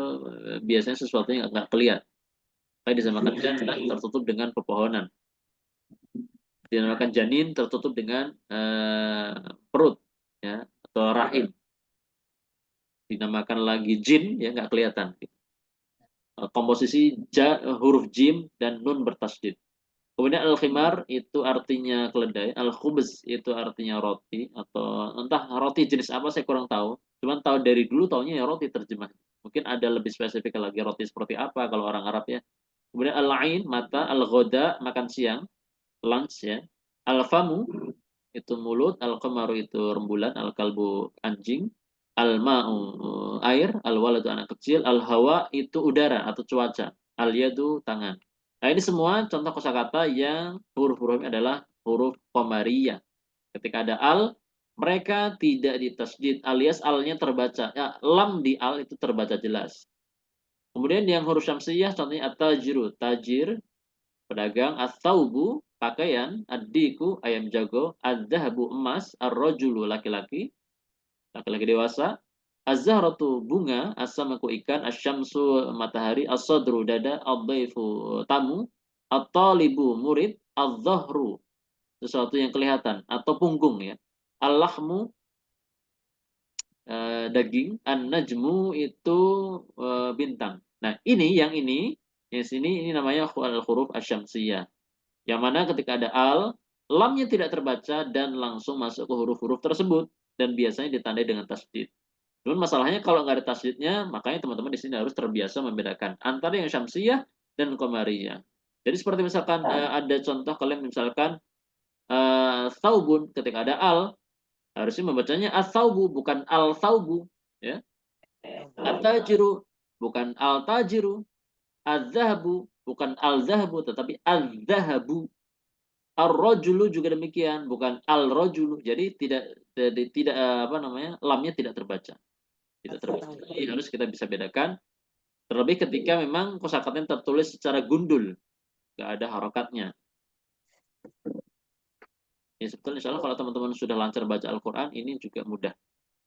biasanya sesuatu yang nggak kelihatan. Kayak disamakan jannah tertutup dengan pepohonan. Dinamakan janin tertutup dengan perut, ya, atau rahim. Dinamakan lagi jin, ya nggak kelihatan. Komposisi huruf jim dan nun bertasydid. Kemudian al-khimar itu artinya keledai, al-khubz itu artinya roti, atau entah roti jenis apa saya kurang tahu. Cuman tahu dari dulu taunya ya roti terjemah. Mungkin ada lebih spesifik lagi roti seperti apa kalau orang Arab ya. Kemudian al-ain mata, al-ghoda makan siang, lunch ya. Al-famu itu mulut, al-qamaru itu rembulan, al-kalbu anjing, al-ma'u air, al-waladu anak kecil, al-hawa itu udara atau cuaca, al-yadu tangan. Nah, ini semua contoh kosakata yang huruf-hurufnya adalah huruf qamariyah. Ketika ada al, mereka tidak ditasydid alias alnya terbaca. Ya, lam di al itu terbaca jelas. Kemudian yang huruf syamsiyah contohnya at-tajiru, tajir, pedagang, as-saubu, pakaian, ad-diku, ayam jago, ad-dahabu, emas, ar-rajulu, laki-laki dewasa, az-zahratu, bunga, as-samaku, ikan, asy-syamsu, matahari, as-sadru, dada, ad-dhaifu, tamu, at-talibu, murid, az-zahru, sesuatu yang kelihatan atau punggung ya. Al-lahmu, daging, an-najmu itu bintang. Nah, yang ini namanya al-huruf asy-syamsiyah. Yang mana ketika ada al, lamnya tidak terbaca dan langsung masuk ke huruf-huruf tersebut dan biasanya ditandai dengan tasydid. Namun masalahnya kalau nggak ada tasydidnya, makanya teman-teman di sini harus terbiasa membedakan antara yang syamsiyah dan qamariyah. Jadi seperti misalkan ada contoh kalian misalkan saubun, ketika ada al, harusnya membacanya as-saubu bukan al-saubu, ya. At-tajiru bukan al-tajiru, az-zahabu bukan al-zahabu tetapi az-zahabu. Ar-rajulu juga demikian, bukan al-rajulu. Jadi tidak apa namanya? Lamnya tidak terbaca. Tidak terbaca. Jadi harus kita bisa bedakan. Terlebih ketika memang kosakatanya tertulis secara gundul, nggak ada harokatnya. Ya sebetulnya insya Allah kalau teman-teman sudah lancar baca Al-Quran, ini juga mudah.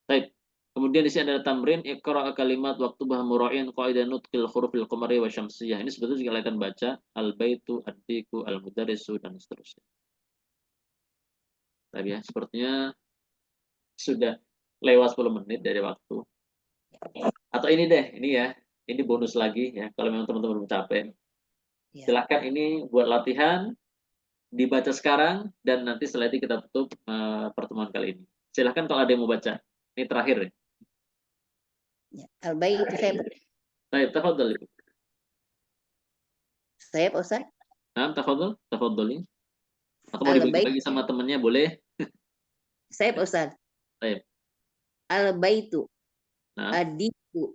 Baik. Kemudian di sini ada tamrin iqra kalimat waktu bahmura'in qaidan nutqil hurufil qamari wa syamsiyah. Ini sebetulnya juga kalian baca al-baitu, ad-diku, al-mudarrisu dan seterusnya. Tapi ya, sepertinya sudah lewat 10 menit dari waktu. Atau ini deh, ini ya. Ini bonus lagi ya kalau memang teman-teman belum capek. Ya. Silahkan ini buat latihan, dibaca sekarang dan nanti setelah itu kita tutup pertemuan kali ini. Silahkan kalau ada yang mau baca. Ini terakhir ya. Ya. Al-bait itu Baik, tafadhol. saya Pak Ustaz. Nah, tafadhol. Atau mau Al-bait dibagi-bagi sama temennya boleh. saya Pak Ustaz. Baik. Al-baitu, Nah, ad-diku,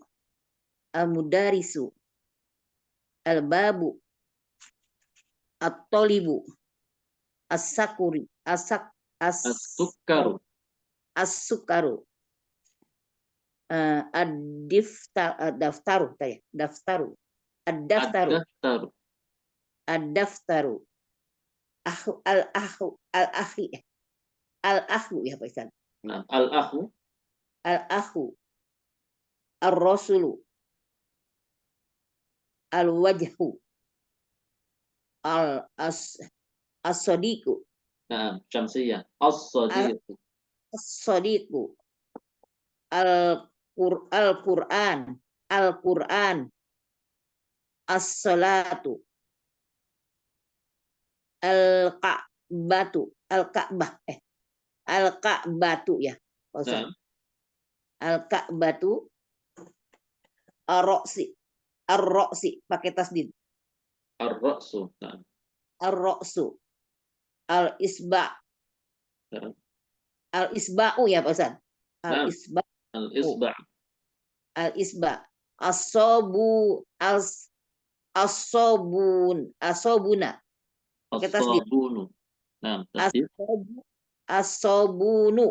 al-mudarisu, al-babu, at-tolibu, as-sakuri, as-sukkaru, as-sukaru, ad-daftaru, daftaru, ad-daftaru, ad-daftaru, ad-daftaru, al-akhu ya Pak Ustaz. Nah, al-akhu, al-akhu, ar-rasulu, al-wajhu, as-sadiqu, nah, syamsiyah, as-sadiq, as-sadiqu, al-Qur'an, al-Qur'an, as-salatu, al-Ka'batu, al-Ka'bah, al-Ka'batu ya, Pak Ustaz. nah, Al-Ka'batu, ar-roksi, ar-roksi, pakai tasdid. ar-ra'su, nah, Ar-roksu, al-isba, nah, al-isba'u ya Pak Ustaz. nah, Al-isba, al-isba', al-isba, as-sobu, as-sobun, as-sobuna, pakai tasdid. as-sabunu, nah, tasdid, As-sobu, as-sobunu,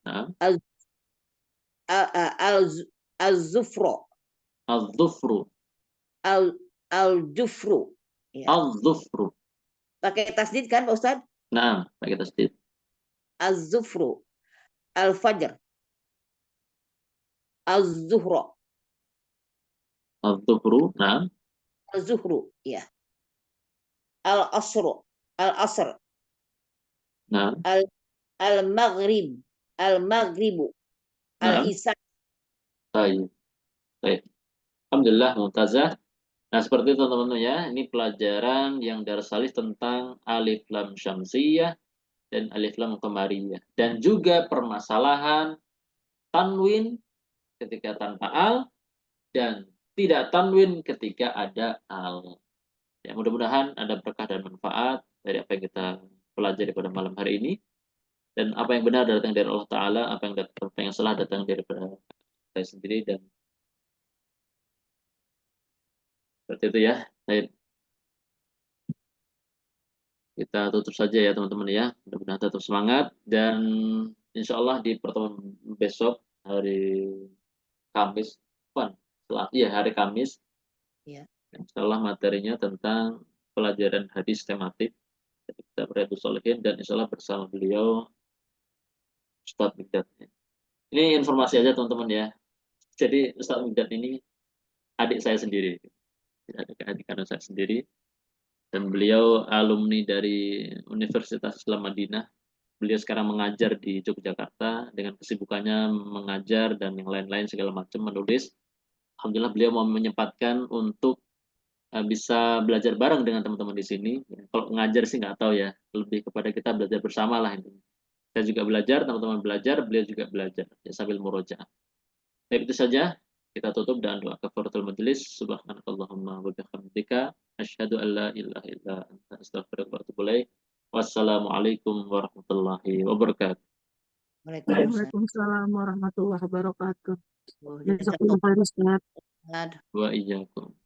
nah, al- al-zufro, az-zufru, al-jufru. Ya. az-zufru, Pakai tasdid kan Pak Ustaz? nah, pakai tasdid, Az-zufru, al-fajr, az-zuhro, az-zufru, nah, al-zuhru, ya. Al-asru, al-asr, nah, al-maghrib, al-maghribu, nah, al-isya. baik, baik. Alhamdulillah, mumtazah. Nah, seperti itu teman-teman ya. Ini pelajaran yang darsalis tentang alif lam syamsiyah dan alif lam qamariyah. Dan juga permasalahan tanwin ketika tanpa al dan tidak tanwin ketika ada al. Ya, mudah-mudahan ada berkah dan manfaat dari apa yang kita pelajari pada malam hari ini. Dan apa yang benar datang dari Allah Ta'ala, apa yang salah datang daripada saya sendiri. Dan seperti itu ya. Baik. Kita tutup saja ya teman-teman ya. Mudah-mudahan tetap semangat. Dan insya Allah di pertemuan besok hari Kamis. Iya, hari Kamis. Ya. Insya Allah materinya tentang pelajaran hadis tematik. Kita Riyadhus Shalihin dan insya Allah bersama beliau Ustadz Mikdad. Ini informasi aja teman-teman ya. Jadi Ustadz Mikdad ini adik saya sendiri. Adik kandung saya sendiri. Dan beliau alumni dari Universitas Islam Madinah. Beliau sekarang mengajar di Yogyakarta dengan kesibukannya mengajar dan yang lain-lain segala macam menulis. Alhamdulillah beliau mau menyempatkan untuk bisa belajar bareng dengan teman-teman di sini. Kalau ngajar sih nggak tahu ya, lebih kepada kita belajar bersama lah intinya. Saya juga belajar, teman-teman belajar, beliau juga belajar ya, sambil murojaah. Baik, itu saja. Kita tutup dengan doa kafaratul majelis. Subhanakallahumma wa bihamdika asyhadu an la ilaha illa anta astaghfiruka wa atubu ilaik. Wassalamualaikum warahmatullahi wabarakatuh. Waalaikumsalam. Waalaikumsalam warahmatullahi wabarakatuh. Oh, Jazakumullah khair, Ustaz. jazakallah. Wa iyyakum.